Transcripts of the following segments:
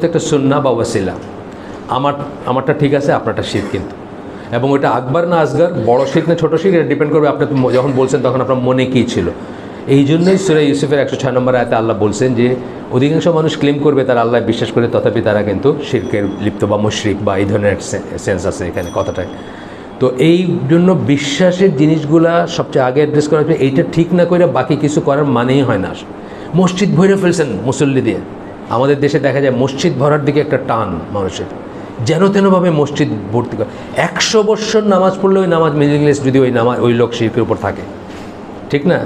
একটা সুন্নাহ বা ওয়াসিলা, আমারটা ঠিক আছে, আপনারটা শিরক। কিন্তু এবং ওটা আকবার না আসগার, বড় শিরক না ছোটো শিরক, এটা ডিপেন্ড করবে আপনি যখন বলছেন তখন আপনার মনে কী ছিল। এই জন্যই সূরা ইউসুফের 106 নম্বর আয়াতে আল্লাহ বলছেন যে অধিকাংশ মানুষ ক্লেম করবে তারা আল্লাহ বিশ্বাস করে, তথাপি তারা কিন্তু শিরকের লিপ্ত বা মুশরিক বা এই ধরনের সেন্স আছে এখানে কথাটায়। তো এই জন্য বিশ্বাসের জিনিসগুলা সবচেয়ে আগে অ্যাড্রেস করা হচ্ছে। এইটা ঠিক না করে বাকি কিছু করার মানেই হয় না। মসজিদ ভরে ফেলছেন মুসল্লি দিয়ে। আমাদের দেশে দেখা যায় মসজিদ ভরার দিকে একটা টান মানুষের, যেন তেনভাবে মসজিদ ভর্তি করে। 100 বৎসর নামাজ পড়লে ওই নামাজ মিনিংলেস যদি ওই লোক শিরকের উপর থাকে, ঠিক না?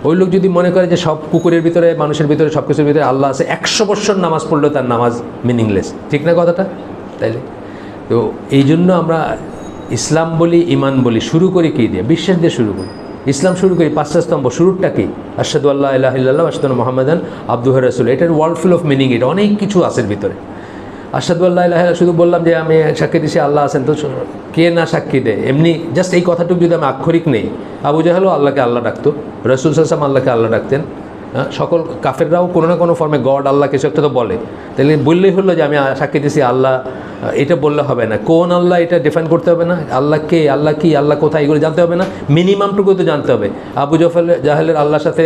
ওই লোক যদি মনে করে যে সব কুকুরের ভিতরে, মানুষের ভিতরে, সব কিছুর ভিতরে আল্লাহ আছে, 100 বৎসর নামাজ পড়লেও তার নামাজ মিনিংলেস, ঠিক না কথাটা? তাইলে তো এই জন্য আমরা ইসলাম বলি, ইমান বলি, শুরু করি কী দিয়ে? বিশ্বাস দিয়ে শুরু করি। ইসলাম শুরু করি 5টা স্তম্ভ, শুরুরটা কি? আশহাদু আল্লা ইলাহা ইল্লাল্লাহ ওয়া আশহাদু আন্না মুহাম্মাদান আবদুহু ওয়া রাসূলুহু। এটার ওয়ার্ল্ড ফুল অফ মিনিং, এটা অনেক কিছু আছে ভিতরে। আশহাদু আল্লা ইলাহা ইল্লাল্লাহ শুধু বললাম যে আমি সাক্ষী দিছি আল্লাহ আছেন, তো কে না সাক্ষী দেয়? এমনি জাস্ট এই কথাটুকু যদি আমি আক্ষরিক নেই, আবু জাহেলও আল্লাহকে আল্লাহ ডাকতো, রাসূল সাল্লাল্লাহু আলাইহি ওয়াসাল্লাম আল্লাহকে আল্লাহ ডাকতেন, সকল কাফেররাও কোনো না কোনো ফর্মে গড আল্লাহ কিছু একটা তো বলে। তাহলে বললেই হলো যে আমি সাক্ষী দিছি আল্লাহ, এটা বললে হবে না। কোন আল্লাহ এটা ডিফাইন করতে হবে না? আল্লাহ কে, আল্লাহ কি, আল্লাহ কোথায়, এগুলো জানতে হবে না? মিনিমামটুকু তো জানতে হবে। আবু জাহেলের আল্লাহর সাথে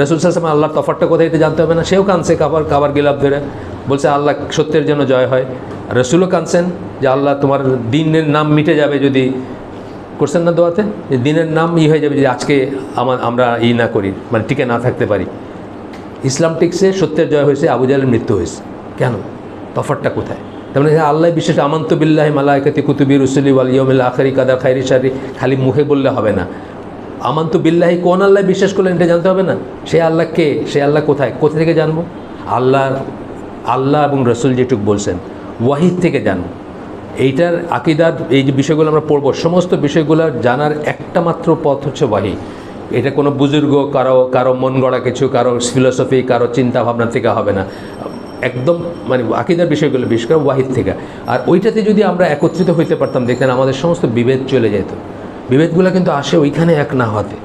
রাসূল সাল্লাল্লাহু আলাইহি ওয়াসাল্লাম আল্লাহর তফাৎটা কোথায় এটা জানতে হবে না? সেও কাঁদছে কাবার গিলাফ ধরে, বলছে আল্লাহ সত্যের জন্য জয় হয়। রাসূলও কাঁদছেন যে আল্লাহ তোমার দিনের নাম মিটে যাবে যদি, করছেন না দোয়াতে, যে দিনের নাম হয়ে যাবে যদি আজকে আমরা না করি, মানে টিকে না থাকতে পারি। ইসলাম টিকছে, সত্যের জয় হয়েছে, আবু জাহেলের মৃত্যু হয়েছে। কেন? তফাৎটা কোথায়? তার মানে আল্লাহ বিশেষ আমান্তু বিল্লাহি মালাইকাতি কুতুবি রুসুলি ওয়াল ইয়াউমিল আখিরি কাদা খাইরি শাররি খালি মুখে বললে হবে না। আমান্তু বিল্লাহি, কোন আল্লাহ বিশ্বাস করলেন এটা জানতে হবে না? সে আল্লাহ কে, সে আল্লাহ কোথায়, কোথা থেকে জানবো? আল্লাহ এবং রসুল যেটুকু বলছেন ওয়াহিদ থেকে জানবো। এইটার আকিদার এই যে বিষয়গুলো আমরা পড়বো, সমস্ত বিষয়গুলো জানার একটা মাত্র পথ হচ্ছে ওয়াহি। এটা কোনো বুজুর্গ, কারো মন গড়া কিছু, কারো ফিলোসফি, কারো চিন্তা ভাবনা থেকে হবে না। একদম মানে আকিদার বিষয়গুলো বিশেষ করে ওয়াহিদ থেকে। আর ওইটাতে যদি আমরা একত্রিত হইতে পারতাম, দেখতেন আমাদের সমস্ত বিভেদ চলে যেত। বিভেদগুলো কিন্তু আসে ওইখানে এক না হতে,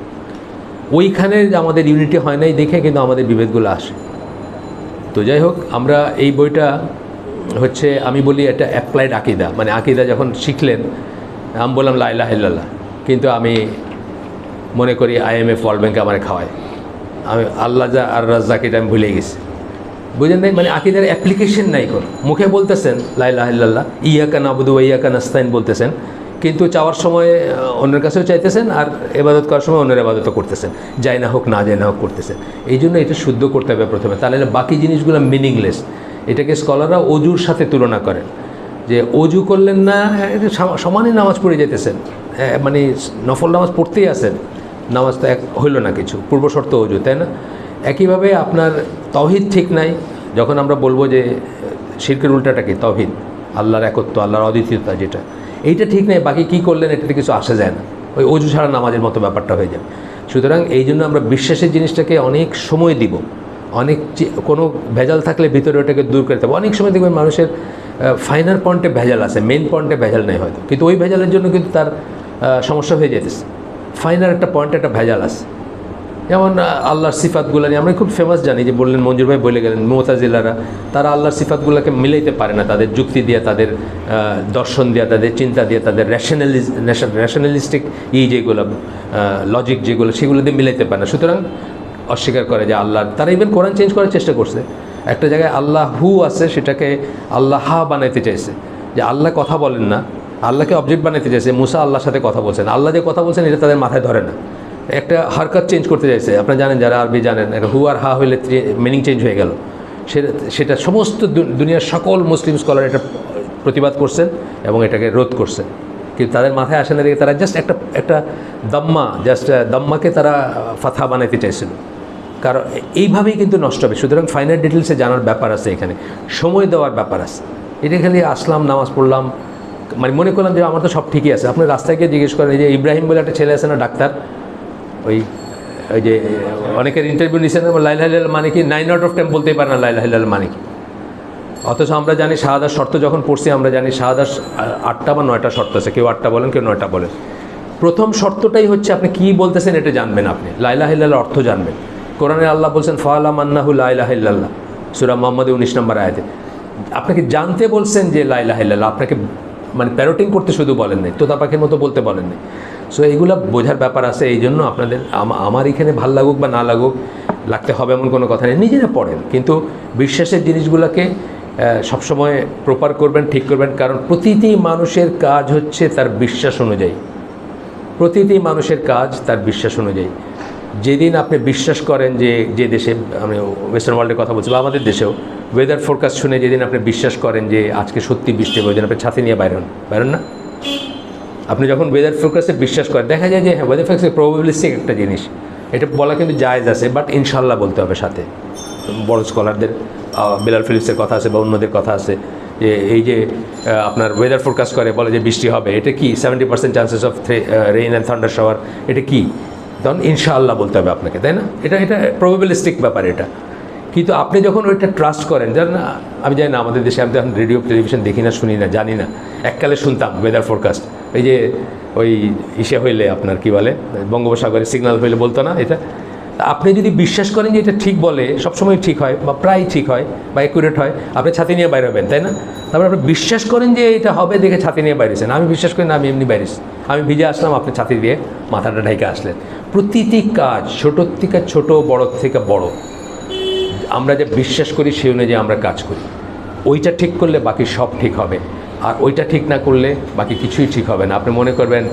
ওইখানে আমাদের ইউনিটি হয় নাই দেখে কিন্তু আমাদের বিভেদগুলো আসে। তো যাই হোক, আমরা এই বইটা হচ্ছে আমি বলি এটা অ্যাপ্লাইড আকিদা। মানে আকিদা যখন শিখলেন, আমি বললাম লা ইলাহা ইল্লাল্লাহ, কিন্তু আমি মনে করি IMF ওয়ার্ল্ড ব্যাংকে আমার খাওয়ায়, আমি আল্লাহ আর রাজ্জাক এটা আমি ভুলে গেছি, বুঝেন নাই? মানে আকিদার অ্যাপ্লিকেশন নাই কোনো। মুখে বলতেছেন লা ইলাহা ইল্লাল্লাহ, ইয়াকা নাবুদু ওয়া ইয়াকা নাস্তাইন বলতেছেন, কিন্তু চাওয়ার সময় অন্যের কাছেও চাইতেছেন, আর ইবাদত করার সময় অন্যের ইবাদতও করতেছেন, যাই না হোক না যাই না হোক করতেছেন। এই জন্য এটা শুদ্ধ করতে হবে প্রথমে, তাহলে বাকি জিনিসগুলো মিনিংলেস। এটাকে স্কলাররা অজুর সাথে তুলনা করেন, যে অজু করলেন না, সমানই নামাজ পড়ে যেতেছেন, মানে নফল নামাজ পড়তেই আছেন, নামাজ তো এক হইল না কিছু, পূর্ব শর্ত অজু, তাই না? একইভাবে আপনার তাওহীদ ঠিক নাই। যখন আমরা বলবো যে শিরকের উল্টাটা কি? তাওহীদ, আল্লাহর একত্ব, আল্লাহর অদ্বিতীয়তা, যেটা এইটা ঠিক নেই, বাকি কী করলেন এটাতে কিছু আসা যায় না, ওই অজু ছাড়া নামাজের মতো ব্যাপারটা হয়ে যাবে। সুতরাং এই জন্য আমরা বিশ্বাসের জিনিসটাকে অনেক সময় দিব, অনেক কোনো ভেজাল থাকলে ভিতরে ওটাকে দূর করতে হবে। অনেক সময় দেখবেন মানুষের ফাইনাল পয়েন্টে ভেজাল আছে, মেন পয়েন্টে ভেজাল নেই হয়তো, কিন্তু ওই ভেজালের জন্য কিন্তু তার সমস্যা হয়ে যেতেছে। ফাইনাল একটা পয়েন্টে একটা ভেজাল আছে। যেমন আল্লাহর সিফাতগুলো নিয়ে আমরা খুব ফেমাস জানি, যে বললেন মঞ্জুর ভাই বলে গেলেন, মুতাজিলারা তারা আল্লাহর সিফাতগুলোকে মিলাইতে পারে না, তাদের যুক্তি দিয়ে, তাদের দর্শন দিয়ে, তাদের চিন্তা দিয়ে, তাদের র্যাশনালিস্টিক যেগুলো লজিক যেগুলো, সেগুলো দিয়ে মিলাইতে পারে না। সুতরাং অস্বীকার করে যে আল্লাহ, তারা ইভেন কোরআন চেঞ্জ করার চেষ্টা করছে। একটা জায়গায় আল্লাহ হু আছে, সেটাকে আল্লাহ হা বানাইতে চাইছে, যে আল্লাহ কথা বলেন না, আল্লাহকে অবজেক্ট বানাইতে চাইছে। মুসা আল্লাহর সাথে কথা বলছেন, আল্লাহ যে কথা বলছেন এটা তাদের মাথায় ধরে না, একটা হারকাত চেঞ্জ করতে চাইছে। আপনারা জানেন, যারা আরবি জানেন, একটা হু আর হা হইলে মিনিং চেঞ্জ হয়ে গেল। সেটা সমস্ত দুনিয়ার সকল মুসলিম স্কলার এটা প্রতিবাদ করছেন এবং এটাকে রোধ করছেন, কিন্তু তাদের মাথায় আসে না দেখে তারা জাস্ট একটা দাম্মাকে তারা ফাথা বানাইতে চাইছিল। কারণ এইভাবেই কিন্তু নষ্ট হবে। সুতরাং ফাইনাল ডিটেলসে জানার ব্যাপার আছে, এখানে সময় দেওয়ার ব্যাপার আছে। এটা খালি আসলাম, নামাজ পড়লাম, মানে মনে করলাম যে আমার তো সব ঠিকই আছে। আপনি রাস্তায় গিয়ে জিজ্ঞেস করেন, এই যে ইব্রাহিম বলে একটা ছেলে আছে না, ডাক্তার, ওই যে অনেকের ইন্টারভিউ নিচ্ছেন, লা ইলাহা ইল্লাল্লাহ মানে কি, 9 আউট অফ 10 বলতেই পারে না লা ইলাহা ইল্লাল্লাহ মানে কি। অথচ আমরা জানি শাহাদার শর্ত যখন পড়ছি, আমরা জানি শাহাদার 8টা বা 9টা শর্ত আছে, কেউ 8টা বলেন, কেউ 9টা বলেন। প্রথম শর্তটাই হচ্ছে আপনি কী বলতেছেন এটা জানবেন, আপনি লা ইলাহা ইল্লাল্লাহর অর্থ জানবেন। কোরআনে আল্লাহ বলছেন ফাআলাম আন্নাহু লা ইলাহা ইল্লাল্লাহ, সূরা মুহাম্মদ 19 নম্বর আয়াতে। আপনাকে জানতে বলছেন যে লা ইলাহা ইল্লাল্লাহ, আপনাকে মানে প্যারোটিং করতে শুধু বলেন নাই, তোতা পাখির মতো বলতে বলেন নাই। সো এইগুলো বোঝার ব্যাপার আছে। এই জন্য আপনাদের আমার এখানে ভাল লাগুক বা না লাগুক, লাগতে হবে এমন কোনো কথা নেই, নিজেরা পড়েন, কিন্তু বিশ্বাসের জিনিসগুলোকে সবসময় প্রপার করবেন, ঠিক করবেন। কারণ প্রতিটি মানুষের কাজ হচ্ছে তার বিশ্বাস অনুযায়ী, প্রতিটি মানুষের কাজ তার বিশ্বাস অনুযায়ী। যেদিন আপনি বিশ্বাস করেন যে দেশে, আমি ওয়েস্টার্ন ওয়ার্ল্ডের কথা বলছি বা আমাদের দেশেও, ওয়েদার ফোরকাস্ট শুনে যেদিন আপনি বিশ্বাস করেন যে আজকে সত্যি বৃষ্টি হবে, ওই দিন আপনি ছাতি নিয়ে বাইরন না। আপনি যখন ওয়েদার ফোরকাস্টে বিশ্বাস করেন, দেখা যায় যে হ্যাঁ, ওয়েদার ফোরকাস্ট প্রবাবিলিস্টিক একটা জিনিস, এটা বলা কিন্তু জায়েজ আছে, বাট ইনশাল্লাহ বলতে হবে সাথে। বড় স্কলারদের বিলাল ফিলিপসের কথা আছে বা অন্যদের কথা আছে যে এই যে আপনার ওয়েদার ফোরকাস্ট করে বলে যে বৃষ্টি হবে, এটা কি 70% chances of rain and thunder shower, এটা কি? তখন ইনশাআল্লাহ বলতে হবে আপনাকে, তাই না? এটা প্রবাবিলিস্টিক ব্যাপার এটা। কিন্তু আপনি যখন ওইটা ট্রাস্ট করেন, জানেন না, আমি জানি না আমাদের দেশে, আমি তো এখন রেডিও টেলিভিশন দেখি না, শুনি না, জানি না। এককালে শুনতাম ওয়েদার ফোরকাস্ট, এই যে ওই ইসে হইলে আপনার কি বলে, বঙ্গোপসাগরে সিগন্যাল হইলে বলতো না এটা। আপনি যদি বিশ্বাস করেন যে এটা ঠিক বলে, সবসময় ঠিক হয় বা প্রায় ঠিক হয় বা অ্যাকুরেট হয়, আপনি ছাতি নিয়ে বাইরে হবেন, তাই না? তারপরে আপনি বিশ্বাস করেন যে এটা হবে দেখে ছাতি নিয়ে বাইরেছেন। আমি বিশ্বাস করি না, আমি এমনি বাইরেছি, আমি ভিজে আসলাম, আপনি ছাতি দিয়ে মাথাটা ঢেকে আসলেন। প্রতিটি কাজ ছোটোর থেকে ছোট, বড়োর থেকে বড়, আমরা যে বিশ্বাস করি সেই অনুযায়ী আমরা কাজ করি। ওইটা ঠিক করলে বাকি সব ঠিক হবে, আর ওইটা ঠিক না করলে বাকি কিছুই ঠিক হবে না। আপনি মনে করবেন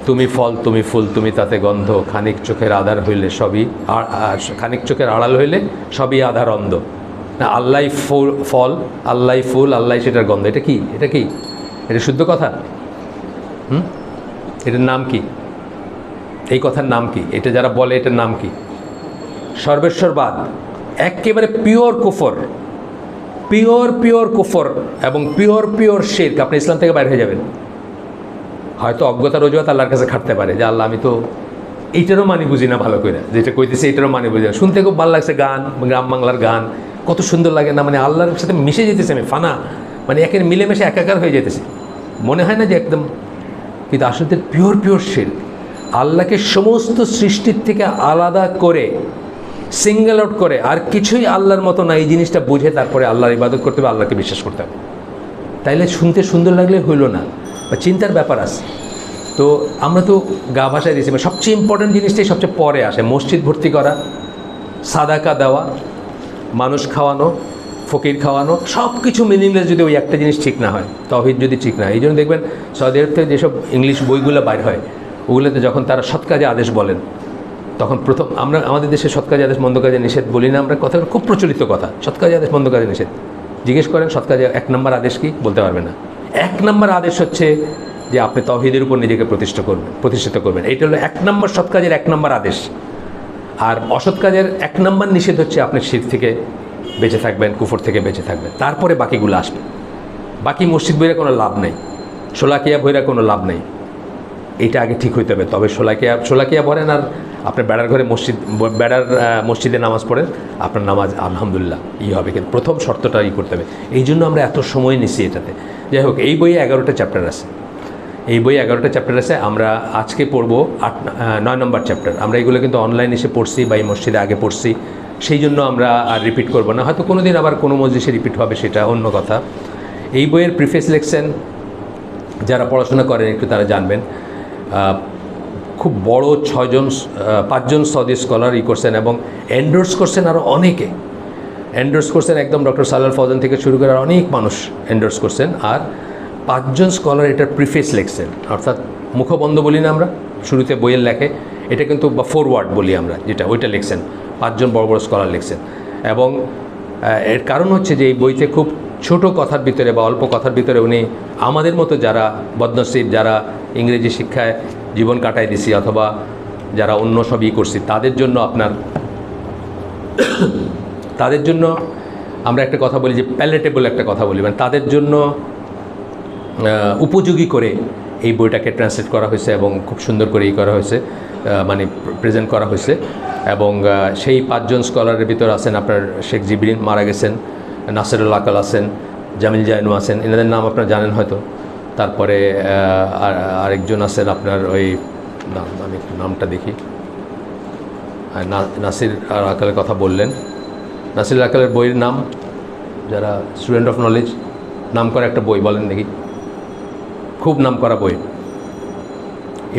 তুমি ফল, তুমি ফুল, তুমি তাতে গন্ধ, খানিক চোখের আধার হইলে সবই, খানিক চোখের আড়াল হইলে সবই আধার অন্ধ। না, আল্লাহ ফল, আল্লাহ ফুল, আল্লাহ সেটার গন্ধ। এটা কি? এটা শুদ্ধ কথা? এটার নাম কি? এই কথার নাম কি? এটা যারা বলে এটার নাম কি? সর্বেশ্বরবাদ। একেবারে পিওর কুফর, পিওর কুফর এবং পিওর শিরক। আপনি ইসলাম থেকে বাইরে হয়ে যাবেন। হয়তো অজ্ঞতার অজুহাত আল্লাহর কাছে খাটতে পারে যে আল্লাহ, আমি তো এইটারও মানে বুঝি না ভালো করে, যেটা কইতেছে এইটারও মানে বুঝি না। শুনতে খুব ভালো লাগছে, গান, গ্রাম বাংলার গান কত সুন্দর লাগে না, মানে আল্লাহর সাথে মিশে যেতেছে আমি, ফানা, মানে একের মিলেমিশে একাকার হয়ে যেতেছে, মনে হয় না যে একদম। কিন্তু আসলে পিওর শিরক। আল্লাহকে সমস্ত সৃষ্টির থেকে আলাদা করে, সিঙ্গেল আউট করে, আর কিছুই আল্লাহর মতো না, এই জিনিসটা বুঝে তারপরে আল্লাহর ইবাদত করতে হবে, আল্লাহকে বিশ্বাস করতে হবে। তাইলে শুনতে সুন্দর লাগলে হইল না, বা চিন্তার ব্যাপার আছে। তো আমরা তো গা ভাষায় দিয়েছি, মানে সবচেয়ে ইম্পর্টেন্ট জিনিসটাই সবচেয়ে পরে আসে। মসজিদ ভর্তি করা, সাদাকা দেওয়া, মানুষ খাওয়ানো, ফকির খাওয়ানো, সব কিছু মিনিংলেস যদি ওই একটা জিনিস ঠিক না হয়, তাওহীদ যদি ঠিক না হয়। এই জন্য দেখবেন সৌদি আরব থেকে যেসব ইংলিশ বইগুলো বাইর হয়, ওগুলোতে যখন তারা সৎ কাজে আদেশ বলেন, তখন প্রথম আমরা আমাদের দেশে সৎ কাজে আদেশ, মন্দ কাজে নিষেধ বলি না আমরা, কথা খুব প্রচলিত কথা, সৎ কাজে আদেশ, মন্দ কাজে নিষেধ। জিজ্ঞেস করেন সৎ কাজে 1 নম্বর আদেশ কি, বলতে পারবে না। 1 নম্বর আদেশ হচ্ছে যে আপনি তাওহীদের উপর নিজেকে প্রতিষ্ঠিত করবেন। এইটা হলো 1 নম্বর সৎ কাজের 1 নম্বর আদেশ। আর অসৎ কাজের 1 নম্বর নিষেধ হচ্ছে আপনি শিরক থেকে বেঁচে থাকবেন, কুফর থেকে বেঁচে থাকবেন, তারপরে বাকিগুলো আসবে। বাকি মসজিদ বইরা কোনো লাভ নেই, শোলাকিয়া বইরা কোনো লাভ নেই। এইটা আগে ঠিক হইতে হবে। তবে শোলাকিয়া ভরেন আর আপনার বেড়ার ঘরে মসজিদে নামাজ পড়েন, আপনার নামাজ আলহামদুলিল্লাহ হবে, কিন্তু প্রথম শর্তটা করতে হবে। এই জন্য আমরা এত সময় নিচ্ছি এটাতে। যাই হোক, এই বইয়ে 11টা চ্যাপ্টার আছে, আমরা আজকে পড়বো 9 নম্বর চ্যাপ্টার। আমরা এগুলো কিন্তু অনলাইন এসে পড়ছি বা এই মসজিদে আগে পড়ছি, সেই জন্য আমরা আর রিপিট করবো না। হয়তো কোনো দিন আবার কোনো মসজিদে রিপিট হবে, সেটা অন্য কথা। এই বইয়ের প্রিফেস লেকশন যারা পড়াশোনা করেন একটু তারা জানবেন, খুব বড় 5জন সৌদি স্কলার করছেন এবং এন্ডোর্স করছেন, আরও অনেকে এন্ডোর্স করছেন, একদম ডক্টর সালাল ফওজান থেকে শুরু করে অনেক মানুষ এন্ডোর্স করছেন। আর 5জন স্কলার এটার প্রিফেস লিখছেন, অর্থাৎ মুখবন্ধ বলি না আমরা, শুরুতে বইয়ের লেখে, এটা কিন্তু বা ফরওয়ার্ড বলি আমরা, যেটা ওইটা লিখছেন 5জন বড় স্কলার লিখছেন। এবং এর কারণ হচ্ছে যে এই বইতে খুব ছোট কথার ভিতরে বা অল্প কথার ভিতরে উনি আমাদের মতো যারা বদনসিব, যারা ইংরেজি শিক্ষায় জীবন কাটাই দিছি অথবা যারা অন্য সব করছি, তাদের জন্য আমরা একটা কথা বলি যে প্যালেটেবল একটা কথা বলি, মানে তাদের জন্য উপযোগী করে এই বইটাকে ট্রান্সলেট করা হয়েছে এবং খুব সুন্দর করে করা হয়েছে, মানে প্রেজেন্ট করা হয়েছে। এবং সেই 5জন স্কলারের ভিতর আছেন আপনার শেখ জিবরিন, মারা গেছেন, নাসিরুল আকাল আছেন, জামিল জাইনু আছেন, এনাদের নাম আপনারা জানেন হয়তো। তারপরে আরেকজন আছেন আপনার ওই আমি একটু নামটা দেখি, নাসির আকালের কথা বললেন, নাসির আকালের বইয়ের নাম যারা স্টুডেন্ট অফ নলেজ, নাম করা একটা বই বলেন দেখি, খুব নাম করা বই,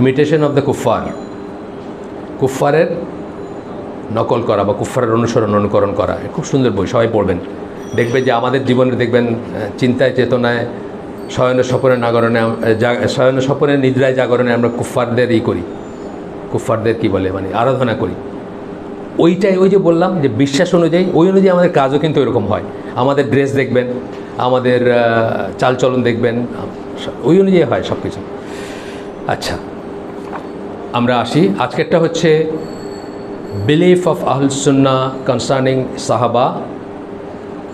ইমিটেশন অফ দ্য কুফার, কুফারের নকল করা বা কুফারের অনুকরণ করা, খুব সুন্দর বই, সবাই পড়বেন। দেখবেন যে আমাদের জীবনে দেখবেন চিন্তায় চেতনায় শয়নে স্বপনে নিদ্রায় জাগরণে আমরা কুফারদের করি, কুফারদের কী বলে মানে আরাধনা করি। ওইটাই ওই যে বললাম যে বিশ্বাস অনুযায়ী, ওই অনুযায়ী আমাদের কাজও কিন্তু এরকম হয়। আমাদের ড্রেস দেখবেন, আমাদের চালচলন দেখবেন, ওই অনুযায়ী হয় সব কিছু। আচ্ছা, আমরা আসি। আজকেরটা হচ্ছে বিলিফ অফ আহল সুন্নাহ কনসার্নিং সাহাবা,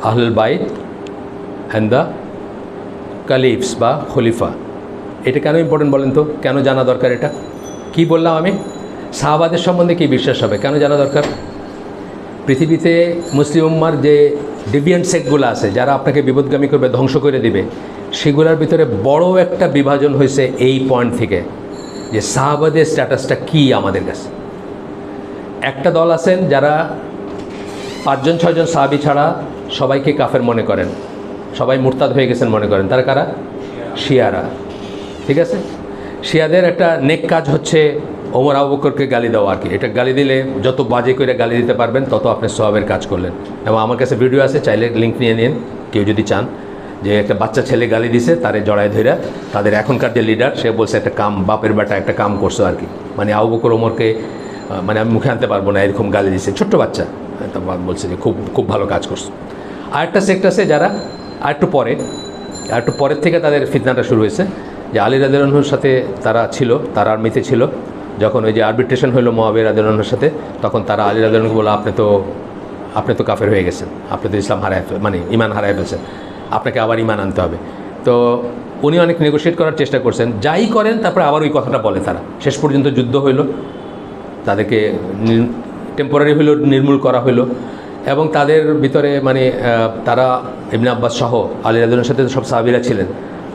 আহলুল বাইত অ্যান্ড দ্য কালিফস বা খলিফা। এটা কেন ইম্পর্টেন্ট বলেন তো? কেন জানা দরকার? এটা কি বললাম আমি? সাহাবাদের সম্বন্ধে কী বিশ্বাস হবে, কেন জানা দরকার? পৃথিবীতে মুসলিম উম্মার যে ডিভিয়েন্ট সেক্টগুলো আছে, যারা আপনাকে বিপদগামী করবে, ধ্বংস করে দিবে, সেগুলোর ভিতরে বড় একটা বিভাজন হয়েছে এই পয়েন্ট থেকে যে সাহাবাদের স্ট্যাটাসটা কী আমাদের কাছে। একটা দল আছেন যারা 5-6জন সাহাবী ছাড়া সবাইকে কাফের মনে করেন, সবাই মুরতাদ হয়ে গেছেন মনে করেন। তারা কারা? শিয়ারা। ঠিক আছে, শিয়াদের একটা নেক কাজ হচ্ছে ওমর আবু বকরকে গালি দেওয়া আর কি। এটা গালি দিলে যত বাজে করে গালি দিতে পারবেন তত আপনি সওয়াবের কাজ করলেন। এবং আমার কাছে ভিডিও আছে, চাইলে লিঙ্ক নিয়ে নিন কেউ যদি চান, যে একটা বাচ্চা ছেলে গালি দিছে, তারে জড়ায় ধইরা, তাদের এখনকার যে লিডার সে বলছে একটা কাম, বাপের বেটা একটা কাম করছো আর কি, মানে আবু বকর ওমরকে মানে আমি মুখে আনতে পারবো না এরকম গালি দিছে, ছোট্ট বাচ্চা, তা বলছে যে খুব খুব ভালো কাজ করছো। আরেকটা সেক্ট আছে যারা আরেকটু পরের থেকে তাদের ফিতনাটা শুরু হয়েছে, যে আলী রাদিয়াল্লাহু আনহুর সাথে তারা ছিল, তারা আর্মিতে ছিল, যখন ওই যে আরবিট্রেশন হলো মুআবিয়া রাদিয়াল্লাহু আনহুর সাথে, তখন তারা আলী রাদিয়াল্লাহু আনহুকে বলল, আপনি তো কাফের হয়ে গেছেন, আপনি তো ইসলাম মানে ইমান হারায় ফেলছেন, আপনাকে আবার ইমান আনতে হবে। তো উনি অনেক নেগোশিয়েট করার চেষ্টা করছেন, যাই করেন তারপরে আবার ওই কথাটা বলে তারা। শেষ পর্যন্ত যুদ্ধ হইল, তাদেরকে টেম্পোরারি হইল নির্মূল করা হইল, এবং তাদের ভিতরে মানে তারা ইবনে আব্বাস সহ আলী রাদিয়াল্লাহু আনহুর সাথে সব সাহাবীরা ছিলেন,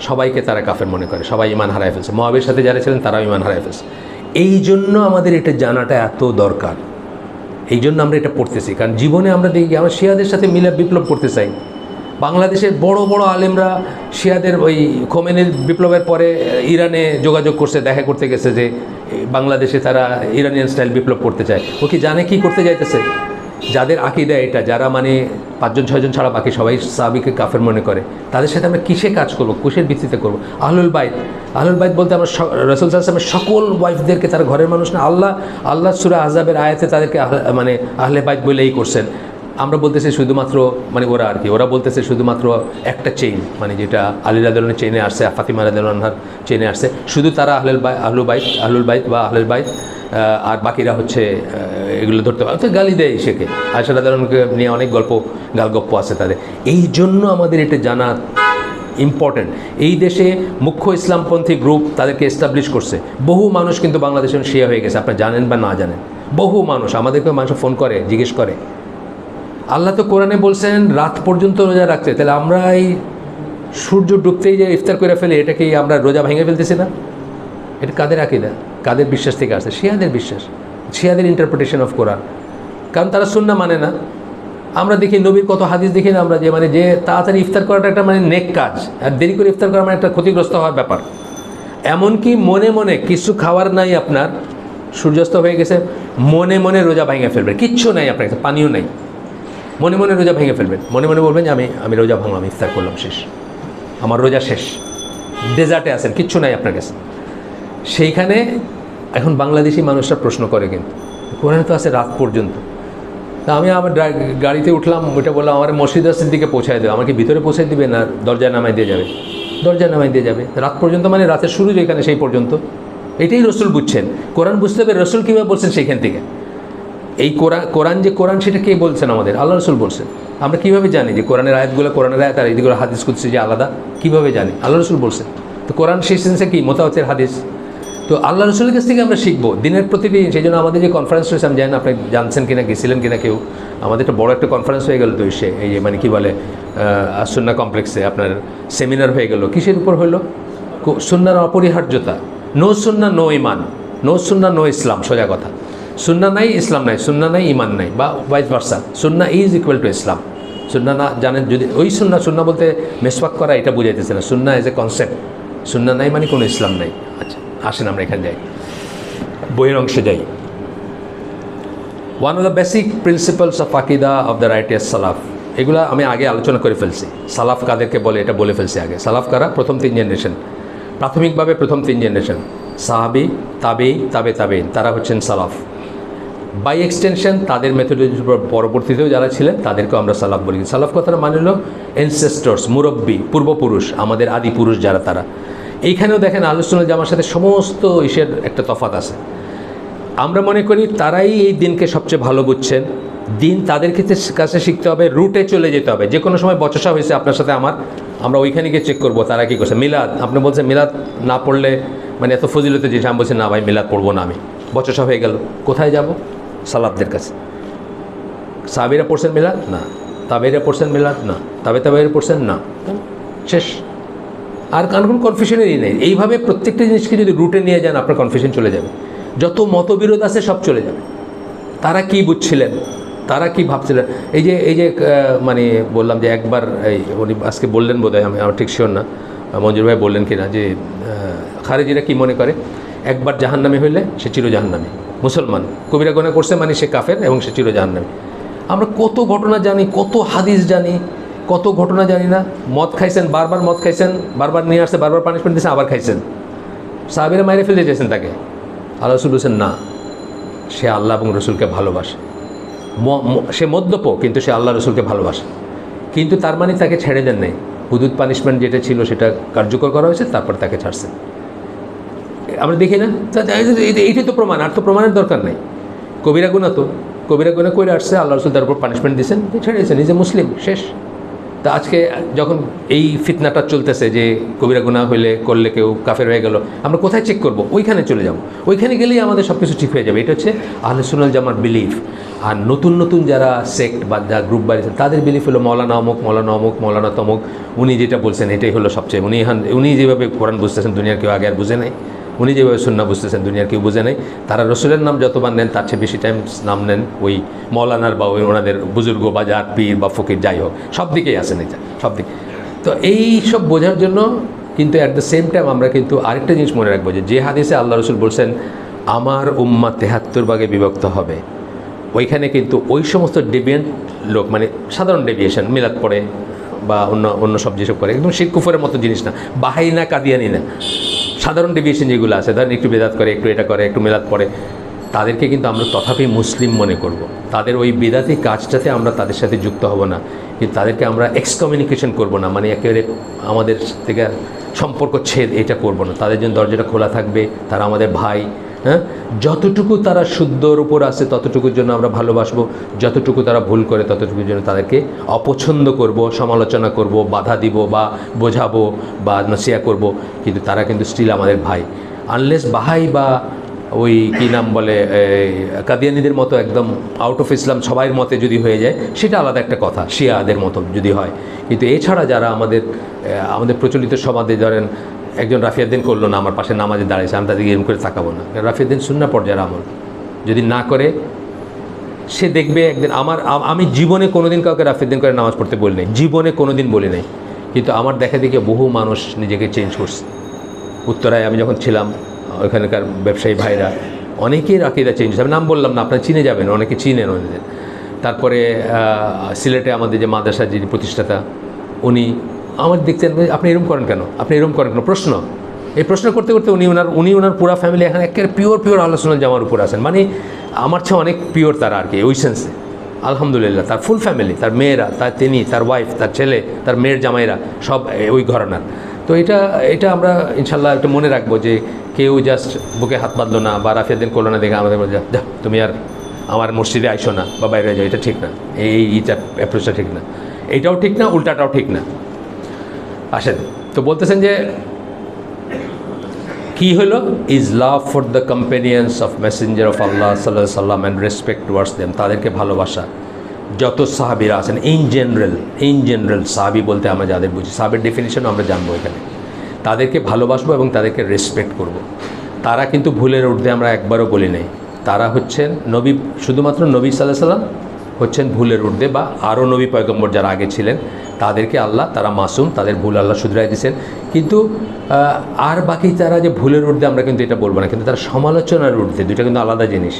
সবাইকে তারা কাফের মনে করে, সবাই ইমান হারায় ফেলছে। মুআবিয়ার সাথে যারা ছিলেন তারাও ইমান হারায় ফেলছে। এই জন্য আমাদের এটা জানাটা এত দরকার, এই জন্য আমরা এটা পড়তেছি। কারণ জীবনে আমরা দেখি আমরা শিয়াদের সাথে মিলে বিপ্লব করতে চাই। বাংলাদেশের বড় বড় আলেমরা শিয়াদের ওই খোমেনির বিপ্লবের পরে ইরানে যোগাযোগ করছে, দেখা করতে গেছে যে বাংলাদেশে তারা ইরানিয়ান স্টাইল বিপ্লব করতে চায়। ও কি জানে কি করতে যাইতেছে? যাদের আকীদা এটা, যারা মানে 5-6জন ছাড়া বাকি সবাই সাহাবীকে কাফের মনে করে, তাদের সাথে আমরা কিসে কাজ করব, কিসের ভিত্তিতে করব? আহলুল বাইত বলতে আমরা রাসূল সাল্লাল্লাহু আলাইহি ওয়াসাল্লামের সকল ওয়াইফদেরকে, তারা ঘরের মানুষ না। আল্লাহ সূরা আহজাবের আয়াতে তাদেরকে মানে আহলে বাইত বলেই করছেন। আমরা বলতেছি শুধুমাত্র মানে ওরা আর কি, ওরা বলতেছে শুধুমাত্র একটা চেইন, মানে যেটা আলী রাদিয়াল্লাহু আনহুর চেইনে আসছে, ফাতিমা রাদিয়াল্লাহু আনহার চেইনে আসছে, শুধু তারা আহলুল বাইত আর বাকিরা হচ্ছে এগুলো ধরতে পারে। তো গালি দেয় শেখে, আয়েশা রাদিয়াল্লাহু আনহাকে নিয়ে অনেক গালগপ্প আছে তাদের। এই জন্য আমাদের এটা জানা ইম্পর্টেন্ট। এই দেশে মুখ্য ইসলামপন্থী গ্রুপ তাদেরকে এস্টাবলিশ করছে। বহু মানুষ কিন্তু বাংলাদেশে শিয়া হয়ে গেছে, আপনারা জানেন বা না জানেন। বহু মানুষ, আমাদেরকে মানুষ ফোন করে, জিজ্ঞেস করে। আল্লাহ তো কোরআনে বলছেন রাত পর্যন্ত রোজা রাখতে, তাহলে আমরা এই সূর্য ডুবতেই যে ইফতার করে ফেলে, এটাকেই আমরা রোজা ভেঙে ফেলতেছি না? এটা কাদের আকীদা, কাদের বিশ্বাস থেকে আসছে? শিয়াদের বিশ্বাস, শিয়াদের ইন্টারপ্রিটেশন অফ কোরআন। কারণ তারা সুন্নাহ মানে না। আমরা দেখি নবীর কত হাদিস দেখি না আমরা, যে মানে যে তাড়াতাড়ি ইফতার করাটা একটা মানে নেক কাজ, আর দেরি করে ইফতার করা মানে একটা ক্ষতিগ্রস্ত হওয়ার ব্যাপার। এমনকি মনে মনে কিছু খাওয়ার নাই, আপনার সূর্যাস্ত হয়ে গেছে, মনে মনে রোজা ভেঙে ফেলবেন, কিচ্ছু নাই আপনার কাছে, পানিও নাই, মনে মনে রোজা ভেঙে ফেলবেন। মনে মনে বলবেন যে আমি রোজা ভাঙলাম, ইফতার করলাম, শেষ, আমার রোজা শেষ। ডেজার্টে আছেন, কিচ্ছু নাই আপনার কাছে। সেইখানে এখন বাংলাদেশি মানুষরা প্রশ্ন করে, কিন্তু কোরআনে তো আছে রাত পর্যন্ত। তা আমি আমার গাড়িতে উঠলাম, ওইটা বললাম আমার মসজিদের দিকে পৌঁছায় দেবে, আমাকে ভিতরে পৌঁছায় দিবে না দরজায় নামাই দিয়ে যাবে? দরজায় নামাই দিয়ে যাবে। রাত পর্যন্ত মানে রাতের শুরু যেখানে সেই পর্যন্ত। এটাই রসুল বুঝছেন। কোরআন বুঝতে হবে রসুল কীভাবে বলছেন সেইখান থেকে। এই কোরআন সেটা কে বলছেন? আমাদের আল্লাহ রসুল বলছেন। আমরা কীভাবে জানি যে কোরআনের আয়াতগুলো কোরআনের আয়াত আর এইগুলো হাদিস কুদসি যে আলাদা? কীভাবে জানি? আল্লাহ রসুল বলছেন। তো কোরআন সেই সেন্সে কি মুতাওয়াতির হাদিস। তো আল্লাহ রসুলের কাছ থেকে আমরা শিখবো দিনের প্রতিদিন। সেই জন্য আমাদের যে কনফারেন্স হয়েছে, আমি জানি না আপনি জানছেন কিনা, গেছিলেন কিনা কেউ, আমাদের একটা বড় একটা কনফারেন্স হয়ে গেল। তো এই যে মানে কী বলে সুন্নাহ কমপ্লেক্সে আপনার সেমিনার হয়ে গেল। কিসের উপর হলো? সুন্নাহর অপরিহার্যতা। নো সুন্নাহ নো ইমান, নো সুন্নাহ নো ইসলাম। সোজা কথা, সুন্নাহ নাই ইসলাম নাই, সুন্নাহ নাই ইমান নাই, বা vice versa. Sunnah is equal to ইসলাম। সুন্না না জানেন যদি ওই সুন্না, সুন্না বলতে মেসওয়াক করা এটা বুঝাইতেছে না, সুন্না এজ এ কনসেপ্ট। সুন্না নাই মানে কোনো ইসলাম নাই। আচ্ছা আসেন আমরা এখানে যাই, বইয়ের অংশে যাই। One of the basic principles of আকিদা অফ দ্য রাইটিয়াস সালাফ, এগুলো আমি আগে আলোচনা করে ফেলছি। সালাফ কাদেরকে বলে এটা বলে ফেলছি আগে। সালাফ কারা? প্রথম 3 জেনারেশন, প্রাথমিকভাবে প্রথম 3 জেনারেশন, সাহাবি, তাবেই, তাবেইন, তারা হচ্ছেন সালাফ। বাই এক্সটেনশন তাদের মেথোডলজির উপর পরবর্তীতেও যারা ছিলেন তাদেরকেও আমরা সালাফ বলি। সালাফ কথাটা মানে হলো এনসেস্টর্স, মুরব্বী, পূর্বপুরুষ, আমাদের আদি পুরুষ যারা, তারা। এইখানেও দেখেন আহলুস সুন্নাহ জামার সাথে সমস্ত ইসের একটা তফাৎ আছে। আমরা মনে করি তারাই এই দিনকে সবচেয়ে ভালো বুঝছেন। দিন তাদের কাছে শিখতে হবে, রুটে চলে যেতে হবে। যে কোনো সময় বচসা হয়েছে আপনার সাথে আমার, আমরা ওইখানে গিয়ে চেক করবো তারা কী করছে। মিলাদ, আপনি বলছেন মিলাদ না পড়লে মানে এত ফজিলতে জিনিস, আমি বলছি না ভাই মিলাদ পড়বো না আমি, বচসা হয়ে গেল। কোথায় যাব? সালাফদের কাছে। সাহাবীরা পড়ছেন মিলাদ? না। তাবেইরা পড়ছেন মিলাদ? না। তাবেইরা পড়ছেন? না। শেষ। আর কোনো কনফিউশনেরই নেই। এইভাবে প্রত্যেকটা জিনিসকে যদি রুটে নিয়ে যান আপনার কনফিউশন চলে যাবে, যত মতবিরোধ আছে সব চলে যাবে। তারা কি বুঝছিলেন, তারা কি ভাবছিলেন। এই যে মানে বললাম যে একবার এই উনি আজকে বললেন বোধহয়, আমি আমার ঠিক শিওর না, মঞ্জুর ভাই বললেন কিনা, যে খারেজিরা কি মনে করে একবার জাহান্নামী হইলে সে চির জাহান্নামী। মুসলমান কবিরা গুনাহ করছে মানে সে কাফের এবং সে চির জাহান্নামী। আমরা কত ঘটনা জানি, কত হাদিস জানি, কত ঘটনা জানি না। মদ খাইছেন, বারবার মদ খাইছেন, বারবার নিয়ে আসছে, বারবার পানিশমেন্ট দিয়েছেন, আবার খাইছেন। সাহাবীরা মাইরে ফেলে দিয়েছেন তাকে। আল্লাহ রসুল বলছেন না, সে আল্লাহ এবং রসুলকে ভালোবাসে। সে মদ্যপ কিন্তু সে আল্লাহ রসুলকে ভালোবাসে। কিন্তু তার মানে তাকে ছেড়ে দেন নাই। হুদুদ পানিশমেন্ট যেটা ছিল সেটা কার্যকর করা হয়েছে, তারপর তাকে ছাড়ছে। আমরা দেখি না, এইটাই তো প্রমাণ, আর তো প্রমাণের দরকার নেই। কবিরা গুনাহ করে আসছে, আল্লাহ রসুল তার উপর পানিশমেন্ট দিয়েছেন, ছেড়ে দিয়েছেন, নিজে মুসলিম, শেষ। তা আজকে যখন এই ফিতনাটা চলতেছে যে কবিরা গুনাহ করলে কেউ কাফের হয়ে গেল, আমরা কোথায় চেক করব? ওইখানে চলে যাব। ওইখানে গেলেই আমাদের সব কিছু ঠিক হয়ে যাবে। এটা হচ্ছে আহলে সুন্নাহ জামার বিলিফ। আর নতুন যারা সেক্ট বা যা গ্রুপ বাড়িয়েছেন তাদের বিলিফ হলো মৌলানা অমুক, মৌলানা তমুক, উনি যেটা বলছেন এটাই হলো সবচেয়ে। উনি যেভাবে কোরআন বুঝতেছেন দুনিয়ার কেউ আগে আর বুঝে নাই, উনি যেভাবে সুন্নাহ বুঝতেছেন দুনিয়ার কেউ বুঝে নাই। তারা রসুলের নাম যতবার নেন তার চেয়ে বেশি টাইম নাম নেন ওই মৌলানার বা ওই ওনাদের বুজুর্গ বা যার পীর বা ফকির যাই হোক, সব দিকেই আসেন এটা, সব দিকে। তো এই সব বোঝার জন্য কিন্তু অ্যাট দ্য সেম টাইম আমরা কিন্তু আরেকটা জিনিস মনে রাখবো, যে হাদিসে আল্লাহ রসুল বলছেন আমার উম্মাহ 73 ভাগে বিভক্ত হবে, ওইখানে কিন্তু ওই সমস্ত ডেভিয়েন্ট লোক, মানে সাধারণ ডেভিয়েশন, মিলাদ পড়ে বা অন্য সব যেসব করে, একদম শিরক কুফরের মতো জিনিস না, বাহাই না, কাদিয়ানি না, সাধারণ ডেভিয়েশন যেগুলো আছে, ধরেন একটু বেদাত করে, একটু এটা করে, একটু মিলাদ পড়ে, তাদেরকে কিন্তু আমরা তথাপি মুসলিম মনে করব। তাদের ওই বেদাতি কাজটাতে আমরা তাদের সাথে যুক্ত হব না, কিন্তু তাদেরকে আমরা এক্সকমিউনিকেশন করব না, মানে একেবারে আমাদের থেকে সম্পর্ক ছেদ এটা করব না। তাদের জন্য দরজাটা খোলা থাকবে, তারা আমাদের ভাই। হ্যাঁ, যতটুকু তারা শুদ্ধর উপর আছে ততটুকুর জন্য আমরা ভালোবাসবো, যতটুকু তারা ভুল করে ততটুকুর জন্য তাদেরকে অপছন্দ করব, সমালোচনা করব, বাধা দিব বা বোঝাবো বা নসিহা করব, কিন্তু তারা কিন্তু স্টিল আমাদের ভাই। আনলেস বাহাই বা ওই কী নাম বলে কাদিয়ানিদের মতো একদম আউট অফ ইসলাম সবাইয়ের মতে যদি হয়ে যায় সেটা আলাদা একটা কথা, শিয়াদের মতো যদি হয়। কিন্তু এছাড়া যারা আমাদের প্রচলিত সমাজে ধরেন একজন রাফিউদ্দিন করলো না, আমার পাশে নামাজে দাঁড়িয়েছে, আমি তাদেরকে এরকম করে তাকাবো না। রাফিউদ্দিন সুন্নাহ পর্যায়ের আমল যদি না করে, সে দেখবে একদিন আমি জীবনে কোনোদিন কাউকে রাফিউদ্দিন করে নামাজ পড়তে বলি নাই, জীবনে কোনোদিন বলি নাই, কিন্তু আমার দেখা দেখে বহু মানুষ নিজেকে চেঞ্জ করছে। উত্তরায় আমি যখন ছিলাম, ওইখানকার ব্যবসায়ী ভাইরা অনেকেই আকীদা চেঞ্জ হয়েছে। আমি নাম বললাম না, আপনারা চিনে যাবেন, অনেকে চিনেন ওদের। তারপরে সিলেটে আমাদের যে মাদ্রাসার যিনি প্রতিষ্ঠাতা, উনি আমার দেখছেন আপনি এরকম করেন কেন, আপনি এরকম করেন কেন, প্রশ্ন। এই প্রশ্ন করতে করতে উনি ওনার পুরা ফ্যামিলি এখন একেবারে পিওর আহলে সুন্নাহ জামার উপর আছেন, মানে আমার চেয়ে অনেক পিওর তারা আর কি, ওই সেন্সে আলহামদুলিল্লাহ। তার ফুল ফ্যামিলি, তার মেয়েরা, তিনি, তার ওয়াইফ, তার ছেলে, তার মেয়ের জামাইরা সব ওই ঘরানার। তো এটা আমরা ইনশাল্লাহ একটু মনে রাখবো যে কেউ জাস্ট বুকে হাত বাঁধলো না বা রাফিউদ্দিন করলো না দেখে আমাদের বলছে যা তুমি আর আমার মসজিদে আইসো না বা বাইরে যাও, এটা ঠিক না, এইটা অ্যাপ্রোচটা ঠিক না, এইটাও ঠিক না, উল্টাটাও ঠিক না। আসেন, তো বলতেছেন যে কি হলো, is love for the companions of messenger of আল্লাহ সাল্লাল্লাহু আলাইহি সাল্লাম অ্যান্ড রেসপেক্ট টুয়ার্ডস দেম, তাদেরকে ভালোবাসা। যত সাহাবীরা আছেন ইন জেনারেল সাহাবী বলতে আমরা যাদের বুঝি, সাহাবীর ডেফিনিশনও আমরা জানবো এখানে, তাদেরকে ভালোবাসবো এবং তাদেরকে রেসপেক্ট করব। তারা কিন্তু ভুলের ঊর্ধ্বে আমরা একবারও বলি নাই। তারা হচ্ছেন নবী, শুধুমাত্র নবী সাল্লাল্লাহু আলাইহি সাল্লাম হচ্ছেন ভুলের ঊর্ধ্বে, বা আরও নবী পয়গম্বর যারা আগে ছিলেন তাদেরকে আল্লাহ, তারা মাসুম, তাদের ভুল আল্লাহ শুধরাই দিয়েছেন। কিন্তু আর বাকি তারা যে ভুলের ঊর্ধ্বে আমরা কিন্তু এটা বলবো না, কিন্তু তারা সমালোচনার ঊর্ধ্বে, দুইটা কিন্তু আলাদা জিনিস।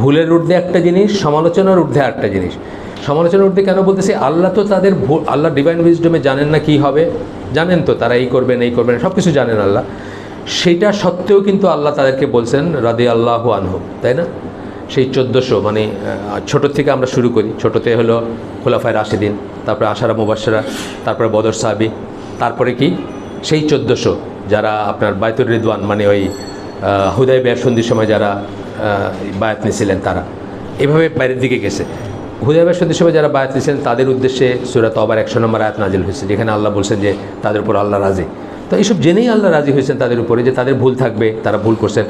ভুলের ঊর্ধ্বে একটা জিনিস, সমালোচনার ঊর্ধ্বে একটা জিনিস। সমালোচনার ঊর্ধ্বে কেন বলতেছি, আল্লাহ তো তাদের আল্লাহ ডিভাইন উইজডমে জানেন না কি হবে, জানেন তো তারা এই করবেন এই করবেন সব কিছু জানেন আল্লাহ, সেটা সত্ত্বেও কিন্তু আল্লাহ তাদেরকে বলছেন রাদিয়াল্লাহু আনহু, তাই না? সেই 1400 মানে ছোটো থেকে আমরা শুরু করি, ছোটোতে হলো খোলাফায়ে রাশিদিন, তারপরে আশারা মুবাশশারা, তারপরে বদর সাহাবী, তারপরে কি সেই 1400 যারা আপনার বায়তুর রিদওয়ান মানে ওই হুদায়বিয়ার সন্ধির সময় যারা বায়াত নিয়েছিলেন, তারা এভাবে বাইরের দিকে গেছে। হুদায়বিয়ার সন্ধির সময় যারা বায়াত নিয়েছিলেন তাদের উদ্দেশ্যে সূরা তওবার 100 নম্বর আয়াত নাজিল হয়েছে, যেখানে আল্লাহ বলছেন যে তাদের উপর আল্লাহ রাজি। তো এইসব জেনেই আল্লাহ রাজি হয়েছেন তাদের উপরে, যে তাদের ভুল থাকবে, তারা ভুল করছেন,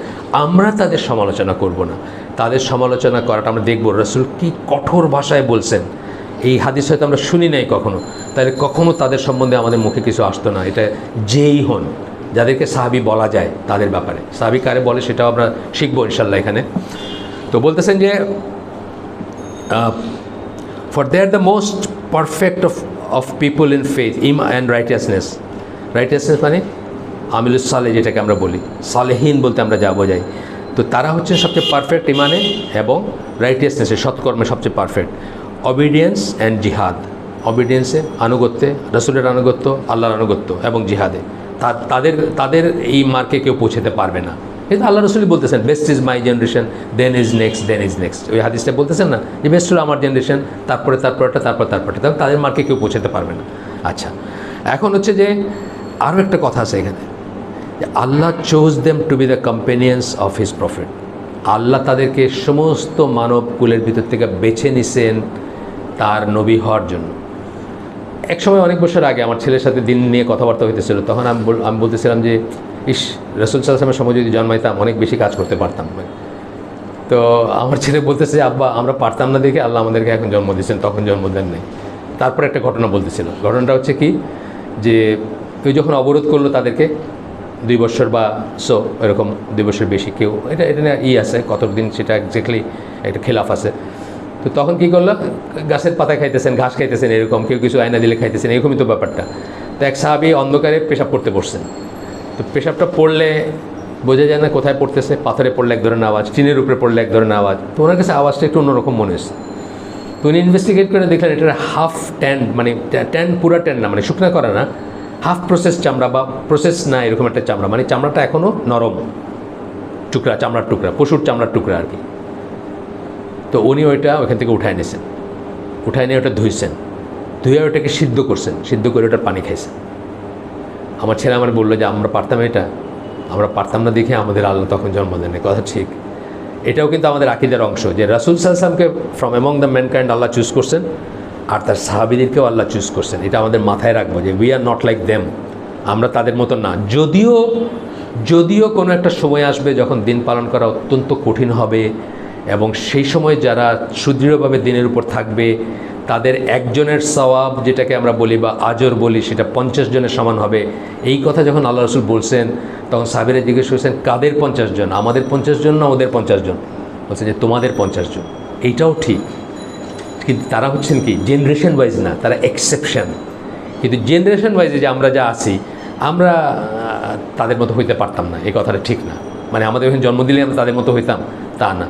আমরা তাদের সমালোচনা করব না। তাদের সমালোচনা করাটা আমরা দেখব রাসূল কি কঠোর ভাষায় বলছেন। এই হাদিস হয়তো আমরা শুনি নাই কখনো, তাহলে কখনো তাদের সম্বন্ধে আমাদের মুখে কিছু আসতো না। এটা যেই হন, যাদেরকে সাহাবী বলা যায় তাদের ব্যাপারে, সাহাবী কারে বলে সেটাও আমরা শিখবো ইনশাল্লাহ এখানে। তো বলতেছেন যে for they are the most perfect of people in faith and righteousness. Righteousness মানে আমিলুস সালেহ, যেটাকে আমরা বলি সালেহীন বলতে আমরা যা বোঝাই। তো তারা হচ্ছে সবচেয়ে পারফেক্ট ইমানে এবং রাইটিয়াসনেসে, সৎকর্মে সবচেয়ে পারফেক্ট। অবিডিয়েন্স অ্যান্ড জিহাদ, অবিডিয়েন্সে আনুগত্যে, রাসূলের আনুগত্য, আল্লাহর আনুগত্য এবং জিহাদে তাদের এই মার্কে কেউ পৌঁছাতে পারবে না। কিন্তু আল্লাহ রসুলই বলতেছেন best is my generation, then is next, then is next. ওই হাদিসটা বলতেছেন না যে বেস্ট হলো আমার জেনারেশন, তারপরটা, তারপরটা, তাদের মার্কে কেউ পৌঁছাতে পারবে না। আচ্ছা, এখন হচ্ছে যে আরও একটা কথা আছে এখানে, যে আল্লাহ chose them to be the companions of his prophet. আল্লাহ তাদেরকে সমস্ত মানব কুলের ভিতর থেকে বেছে নিছেন তার নবী হওয়ার জন্য। এক সময় অনেক বছর আগে আমার ছেলের সাথে দিন নিয়ে কথাবার্তা হইতেছিল, তখন আমি বলতেছিলাম যে ইস, রাসূল সাল্লাল্লাহু আলাইহি ওয়াসাল্লামের সময় যদি জন্মাইতাম অনেক বেশি কাজ করতে পারতাম। তো আমার ছেলে বলতেছে যে আব্বা আমরা পারতাম না দেখে আল্লাহ আমাদেরকে এখন জন্ম দিয়েছেন, তখন জন্ম দেন নাই। তারপরে একটা ঘটনা বলতেছিল, ঘটনাটা হচ্ছে কি, যে ওই যখন অবরোধ করলো তাদেরকে 2 বছর বা এরকম 2 বছর বেশি, কেউ এটা নিয়ে আছে কতদিন সেটা এক্স্যাক্টলি একটা খেলাফ আছে। তো তখন কী করলো, গাছের পাতা খাইতেছেন, ঘাস খাইতেছেন, এরকম কেউ কিছু আয়না দিলে খাইতেছেন, এরকমই তো ব্যাপারটা। তো এক সাহাবী অন্ধকারে পেশাব করতে বসছেন। তো পেশাবটা পড়লে বোঝা যায় না কোথায় পড়তেছে, পাথরে পড়লে এক ধরনের আওয়াজ, টিনের উপরে পড়লে এক ধরনের আওয়াজ। তো ওনার কাছে আওয়াজটা একটু অন্যরকম মনে হচ্ছে। তো উনি ইনভেস্টিগেট করে দেখলেন এটা হাফ ট্যান, মানে ট্যান পুরা ট্যান না, মানে শুকনা করা না, হাফ প্রসেস চামড়া বা প্রসেস না, এরকম একটা চামড়া, মানে চামড়াটা এখনও নরম টুকরা, চামড়ার টুকরা, পশুর চামড়ার টুকরা আর কি। তো উনি ওইটা ওইখান থেকে উঠায় নিয়েছেন, উঠায় নিয়ে ওটা ধুইছেন, ধুয়ে ওটাকে সিদ্ধ করছেন, সিদ্ধ করে ওটার পানি খাইছেন। আমার ছেলে আমার বললো যে আমরা পারতাম, এটা আমরা পারতাম না দেখে আমাদের আল্লাহ তখন জন্ম দেন। কথা ঠিক, এটাও কিন্তু আমাদের আকীদার অংশ, যে রাসূল সাল্লাল্লাহু আলাইহি ওয়াসাল্লামকে ফ্রম অ্যামং দ্য ম্যানকাইন্ড আল্লাহ চুজ করছেন, আর তার সাহাবীদেরকেও আল্লাহ চুজ করছেন। এটা আমাদের মাথায় রাখবো যে we are not like them, আমরা তাদের মতো না। যদিও কোনো একটা সময় আসবে যখন দিন পালন করা অত্যন্ত কঠিন হবে, এবং সেই সময় যারা সুদৃঢ়ভাবে দিনের উপর থাকবে তাদের একজনের সওয়াব, যেটাকে আমরা বলি বা আজর বলি, সেটা 50 জনের সমান হবে। এই কথা যখন আল্লাহ রসুল বলছেন, তখন সাহাবীরা জিজ্ঞেস করেছেন কাদের 50 জন, আমাদের 50 জন না ওদের 50 জন? বলছে যে তোমাদের 50 জন। এইটাও ঠিক, কিন্তু তারা হচ্ছেন কি জেনারেশন ওয়াইজ না, তারা এক্সেপশন। কিন্তু জেনারেশন ওয়াইজে যে আমরা যা আছি, আমরা তাদের মতো হইতে পারতাম না, এই কথাটা ঠিক না। মানে আমাদের ওখানে জন্ম দিলে আমরা তাদের মতো হইতাম তা না।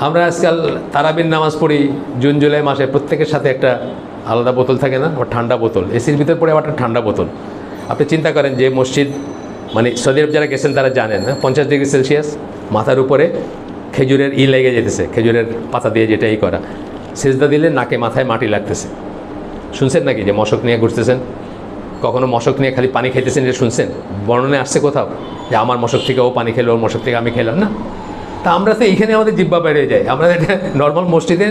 আমরা আজকাল তারাবির নামাজ পড়ি জুন জুলাই মাসে, প্রত্যেকের সাথে একটা আলাদা বোতল থাকে না, আবার ঠান্ডা বোতল, এসির ভিতরে পড়ে আবার একটা ঠান্ডা বোতল। আপনি চিন্তা করেন যে মসজিদ, মানে সৌদি আরব যারা গেছেন তারা জানেন, 50 ডিগ্রি সেলসিয়াস, মাথার উপরে খেজুরের লেগে যেতেছে, খেজুরের পাতা দিয়ে যেটা করা, সেজদা দিলে নাকে মাথায় মাটি লাগতেছে। শুনছেন নাকি যে মশক নিয়ে ঘুরতেছেন? কখনো মশক নিয়ে খালি পানি খাইতেছেন, এটা শুনছেন? বর্ণনে আসছে কোথাও যে আমার মশক থেকে ও পানি খেলো, ওর মশক থেকে আমি খেলাম না? তা আমরা তো এইখানে আমাদের জিব্বা বেড়ে যায়। আমরা একটা নর্মাল মসজিদে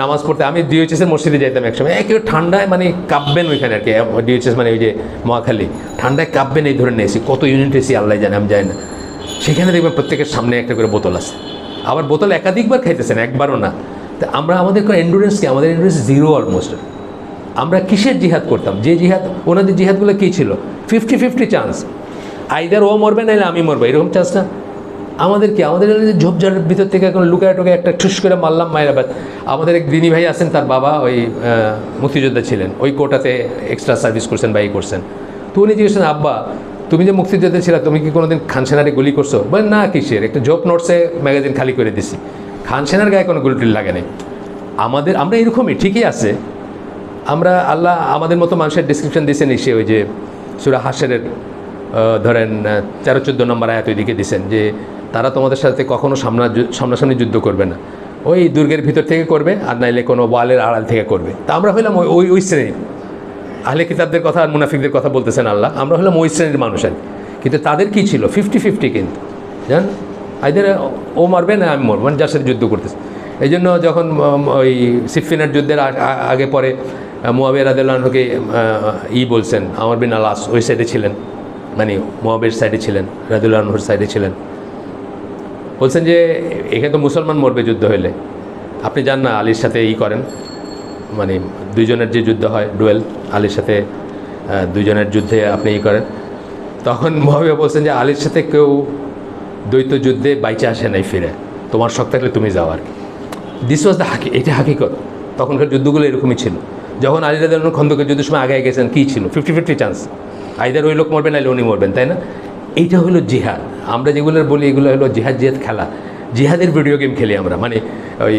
নামাজ পড়তে, আমি ডিওএইচএসের মসজিদে যাইতাম একসময়, একটু ঠান্ডায় মানে কাঁপবেন ওইখানে আর কি, ডিওএইচএস মানে ওই যে মহাখালী, ঠান্ডায় কাঁপবেন এই ধরনের এসি, কত ইউনিট এসি আল্লাহ জানে, আমি জানি না। সেখানে দেখবেন প্রত্যেকের সামনে একটা করে বোতল আছে, আবার বোতল একাধিকবার খাইতেছেন, একবারও না। তা আমরা আমাদের কোনো এন্ডুরেন্স কি? আমাদের এন্ডুরেন্স জিরো অলমোস্ট। আমরা কিসের জিহাদ করতাম? যে জিহাদ, ওনাদের জিহাদগুলো কী ছিল? 50-50 চান্স, আইদার ও মরবে নাহলে আমি মরবো, এরকম চান্স না। আমাদের কি, আমাদের ঝোপঝাড়ের ভিতর থেকে এখন লুকায় টুকে একটা ঠুস করে মারলাম মায়ের আবার। আমাদের এক দিনী ভাই আছেন, তার বাবা ওই মুক্তিযোদ্ধা ছিলেন, ওই কোটাতে এক্সট্রা সার্ভিস করছেন বা এই করছেন। তো উনি জিজ্ঞেস করেন, আব্বা তুমি যে মুক্তিযোদ্ধা ছিল তুমি কি কোনোদিন খান সেনারে গুলি করছো? বলেন না, কিসের, একটা জব নোটসে ম্যাগাজিন খালি করে দিছি, খান সেনার গায়ে কোনো গুলিটুলি লাগে নেই। আমরা এরকমই ঠিকই আছে। আমরা আল্লাহ আমাদের মতো মানুষের ডিসক্রিপশন দিয়েছেন এসে, ওই যে সূরা হাশরের ধরেন 13-14 নম্বর আয়াত ওইদিকে দিয়েছেন যে তারা তোমাদের সাথে কখনো সামনাসামনি যুদ্ধ করবে না, ওই দুর্গের ভিতর থেকে করবে, আর নাইলে কোনো ওয়ালের আড়াল থেকে করবে। তা আমরা হইলাম ওই শ্রেণীর আহলে কিতাবদের কথা আর মুনাফিকদের কথা বলতেছেন আল্লাহ, আমরা হলাম ওই শ্রেণীর মানুষ আর। কিন্তু তাদের কি ছিল, 50-50 কিন্তু, জান আইদের ও মারবে না আমি মরব, মানে যার সাথে যুদ্ধ করতেছে। এই জন্য যখন ওই সিফিনের যুদ্ধের আগে পরে মুয়াবিয়া রাদিয়াল্লাহু আনহুকে বলছেন, আমর বিন আল-আস ওই সাইডে ছিলেন, মানে মুয়াবিয়ার সাইডে ছিলেন, রাদিয়াল্লাহু আনহুর সাইডে ছিলেন, বলছেন যে এখানে তো মুসলমান মরবে যুদ্ধ হইলে, আপনি যান না আলীর সাথে করেন, মানে দুইজনের যে যুদ্ধ হয় ডুয়েল, আলীর সাথে দুইজনের যুদ্ধে আপনি করেন। তখন মুয়াবিয়া বলছেন যে আলীর সাথে কেউ দ্বৈত যুদ্ধে বাইচে আসে নাই ফিরে, তোমার শখ থাকলে তুমি যাও আর কি। দিস ওয়াজ দ্য এটা হাকিকত। তখনকার যুদ্ধগুলো এরকমই ছিল। যখন আলী রাদিয়াল্লাহু আনহু খন্দকের যুদ্ধের সময় আগে গেছেন, কী ছিল, 50-50 চান্স, আইদার ওই লোক মরবেন নাহলে উনি মরবেন, তাই না? এইটা হলো জিহাদ। আমরা যেগুলো বলি এগুলো হলো জিহাদ খেলা, জিহাদের ভিডিও গেম খেলি আমরা, মানে ওই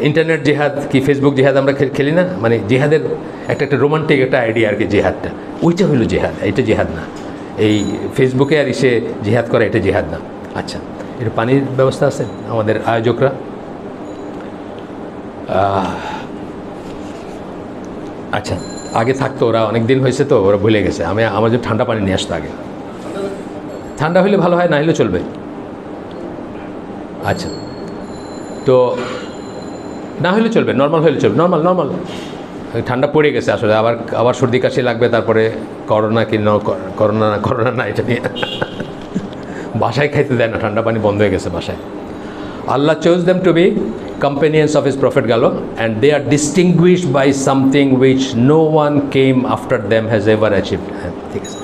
ইন্টারনেট জিহাদ কি ফেসবুক জিহাদ আমরা খেলি না, মানে জিহাদের একটা রোমান্টিক একটা আইডিয়া আর কি জিহাদটা, ওইটা হলো জিহাদ, এটা জিহাদ না। এই ফেসবুকে আর এসে জিহাদ করা এটা জিহাদ না। আচ্ছা, এটা পানির ব্যবস্থা আছে আমাদের আয়োজকরা? আচ্ছা, আগে থাকতো, ওরা অনেক দিন হয়েছে তো ওরা ভুলে গেছে। আমার যে ঠান্ডা পানি নিয়ে আসতো আগে, ঠান্ডা হলে ভালো হয়, না হলে চলবে। আচ্ছা, তো না হলে চলবে, নর্মাল হলে চলবে, নর্মাল। ঠান্ডা পড়ে গেছে আসলে, আবার সর্দি কাশি লাগবে, তারপরে করোনা না এটা নিয়ে বাসায় খাইতে দেয় না, ঠান্ডা পানি বন্ধ হয়ে গেছে বাসায়। Allah chose them to be companions of his prophet Galo, and they are distinguished by something which no one came after them has ever achieved. ঠিক আছে,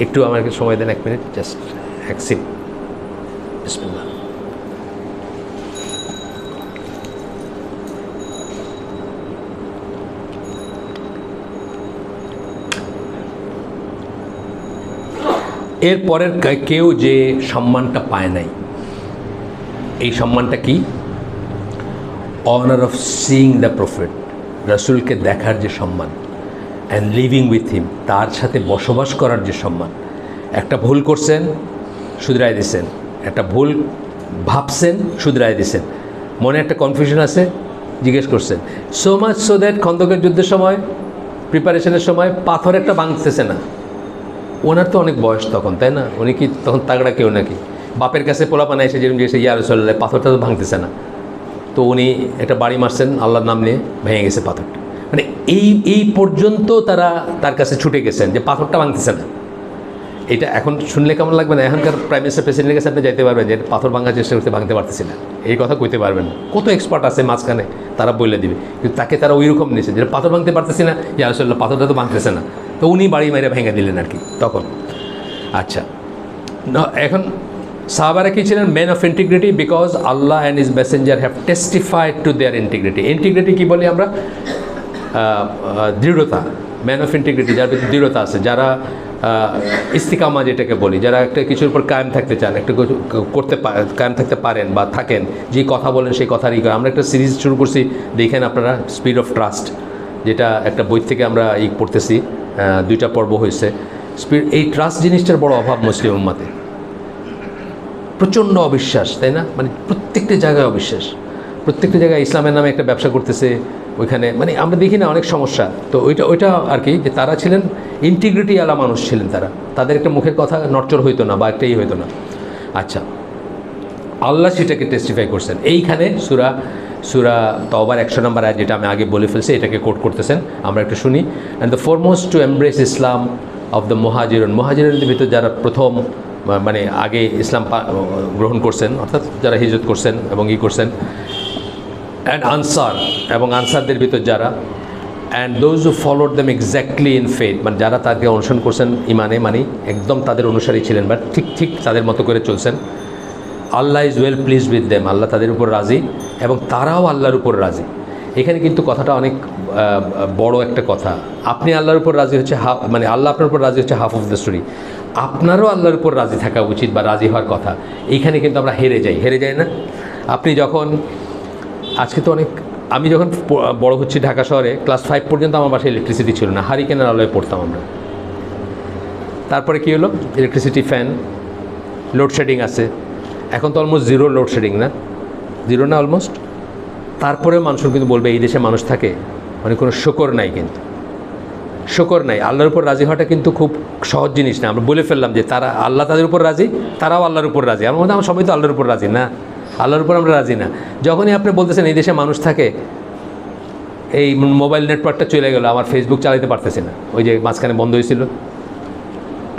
একটু আমাকে সময় দেন, 1 মিনিট, জাস্ট অ্যাকসিপ্ট। বিসমিল্লাহ। এর পরের কেউ যে সম্মানটা পায় নাই, এই সম্মানটা কি? Honour of seeing the prophet, রাসূলকে দেখার যে সম্মান, অ্যান্ড লিভিং উইথ হিম, তার সাথে বসবাস করার যে সম্মান। একটা ভুল করছেন, শুধরাই দিছেন, একটা ভুল ভাবছেন, শুধরাই দিছেন, মনে একটা কনফিউশন আছে, জিজ্ঞেস করছেন। সো মাচ সো দ্যাট খন্দকের যুদ্ধের সময়, প্রিপারেশনের সময় পাথর একটা ভাঙতেছে না। ওনার তো অনেক বয়স তখন, তাই না? উনি কি তখন তাগড়া কেউ নাকি? বাপের কাছে পোলাপানা এসে যেরকম জিজ্ঞেস, ইয়া রাসূলুল্লাহ পাথরটা তো ভাঙতেছে না। তো উনি একটা বাড়ি মারছেন, আল্লাহর নাম নিয়ে ভেঙে গেছে পাথরটা। মানে এই পর্যন্ত তারা তার কাছে ছুটে গেছেন যে পাথরটা ভাঙতেছে না। এটা এখন শুনলে কেমন লাগবে না? এখনকার প্রাইম মিনিস্টার প্রেসিডেন্টের কাছে আপনি যাইতে পারবেন যে পাথর ভাঙার চেষ্টা করতে ভাঙতে পারতেছি না, এই কথা কইতে পারবেন না। কত এক্সপার্ট আছে মাঝখানে, তারা বলে দিবে, কিন্তু তাকে তারা ওই রকম নিয়েছে যে পাথর ভাঙতে পারতেছি না, ইয়া রাসূলুল্লাহ পাথরটা তো ভাঙতেছে না। তো উনি বাড়ি মেরে ভেঙে দিলেন আর কি তখন। আচ্ছা, এখন সাহাবারা কি ছিলেন? মেন অফ ইন্টিগ্রিটি, বিকজ আল্লাহ and his messenger have testified to their integrity. Integrity কী বলি আমরা? দৃঢ়তা। ম্যান অফ ইন্টিগ্রিটি, যার ভিতরে দৃঢ়তা আছে, যারা ইস্তিকামা যেটাকে বলি, যারা একটা কিছুর উপর কায়েম থাকতে চান, একটা কায়েম থাকতে পারেন বা থাকেন, যে কথা বলেন সেই কথারই করে। আমরা একটা সিরিজ শুরু করছি, দেখেন আপনারা, স্পিড অফ ট্রাস্ট, যেটা একটা বই থেকে আমরা পড়তেছি, 2টা পর্ব হয়েছে। এই ট্রাস্ট জিনিসটার বড় অভাব মুসলিম উম্মাতে, প্রচণ্ড অবিশ্বাস, তাই না? মানে প্রত্যেকটা জায়গায় অবিশ্বাস, প্রত্যেকটা জায়গায় ইসলামের নামে একটা ব্যবসা করতেছে ওইখানে, মানে আমরা দেখি না অনেক সমস্যা। তো ওইটা আর কি, যে তারা ছিলেন ইন্টিগ্রিটি আলা মানুষ ছিলেন, তাদের একটা মুখের কথা নড়চড় হইতো না বা একটাই হইতো না। আচ্ছা, আল্লাহ সেটাকে টেস্টিফাই করছেন এইখানে সূরা তওবার 100 নম্বর আয়াত, যেটা আমি আগে বলে ফেলছি, এটাকে কোট করতেছেন, আমরা একটু শুনি। And the foremost to embrace Islam of the মুহাজিরুনদের ভিতর যারা প্রথম, মানে আগে ইসলাম গ্রহণ করছেন, অর্থাৎ যারা হিজরত করছেন এবং করছেন, অ্যান্ড আনসার, এবং আনসারদের ভিতর যারা, and those who followed them exactly in faith, মানে যারা তাকে অনুসরণ করছেন ইমানে, মানে একদম তাদের অনুসারী ছিলেন বা ঠিক তাদের মতো করে চলছেন, আল্লাহ is well pleased with them, আল্লাহ তাদের উপর রাজি এবং তারাও আল্লাহর উপর রাজি। এখানে কিন্তু কথাটা অনেক বড় একটা কথা। আপনি আল্লাহর উপর রাজি হচ্ছে মানে আল্লাহ আপনার উপর রাজি হচ্ছে হাফ অফ দ্য স্টোরি। আপনারও আল্লাহর উপর রাজি থাকা উচিত বা রাজি হওয়ার কথা। এইখানে কিন্তু আমরা হেরে যাই না। আপনি যখন আজকে তো অনেক, আমি যখন বড় হচ্ছি ঢাকা শহরে, ক্লাস 5 পর্যন্ত আমার বাসায় ইলেকট্রিসিটি ছিল না, হারিকেনের আলোয় পড়তাম আমরা। তারপরে কী হলো, ইলেকট্রিসিটি, ফ্যান, লোডশেডিং আছে। এখন তো অলমোস্ট জিরো লোডশেডিং, না জিরো না অলমোস্ট। তারপরে মানুষ কিন্তু বলবে এই দেশে মানুষ থাকে, মানে কোনো শুকর নাই, কিন্তু শুকর নাই। আল্লাহর উপর রাজি হওয়াটা কিন্তু খুব সহজ জিনিস না। আমরা বলে ফেললাম যে তারা, আল্লাহ তাদের উপর রাজি, তারাও আল্লাহর উপর রাজি। আমার মধ্যে আমরা সবাই তো আল্লাহর উপর রাজি না, আল্লাহর উপর আমরা রাজি না। যখনই আপনি বলতেছেন এই দেশে মানুষ থাকে, এই মোবাইল নেটওয়ার্কটা চলে গেল, আমার ফেসবুক চালাতে পারতেছি না, ওই যে মাঝখানে বন্ধ হয়েছিল,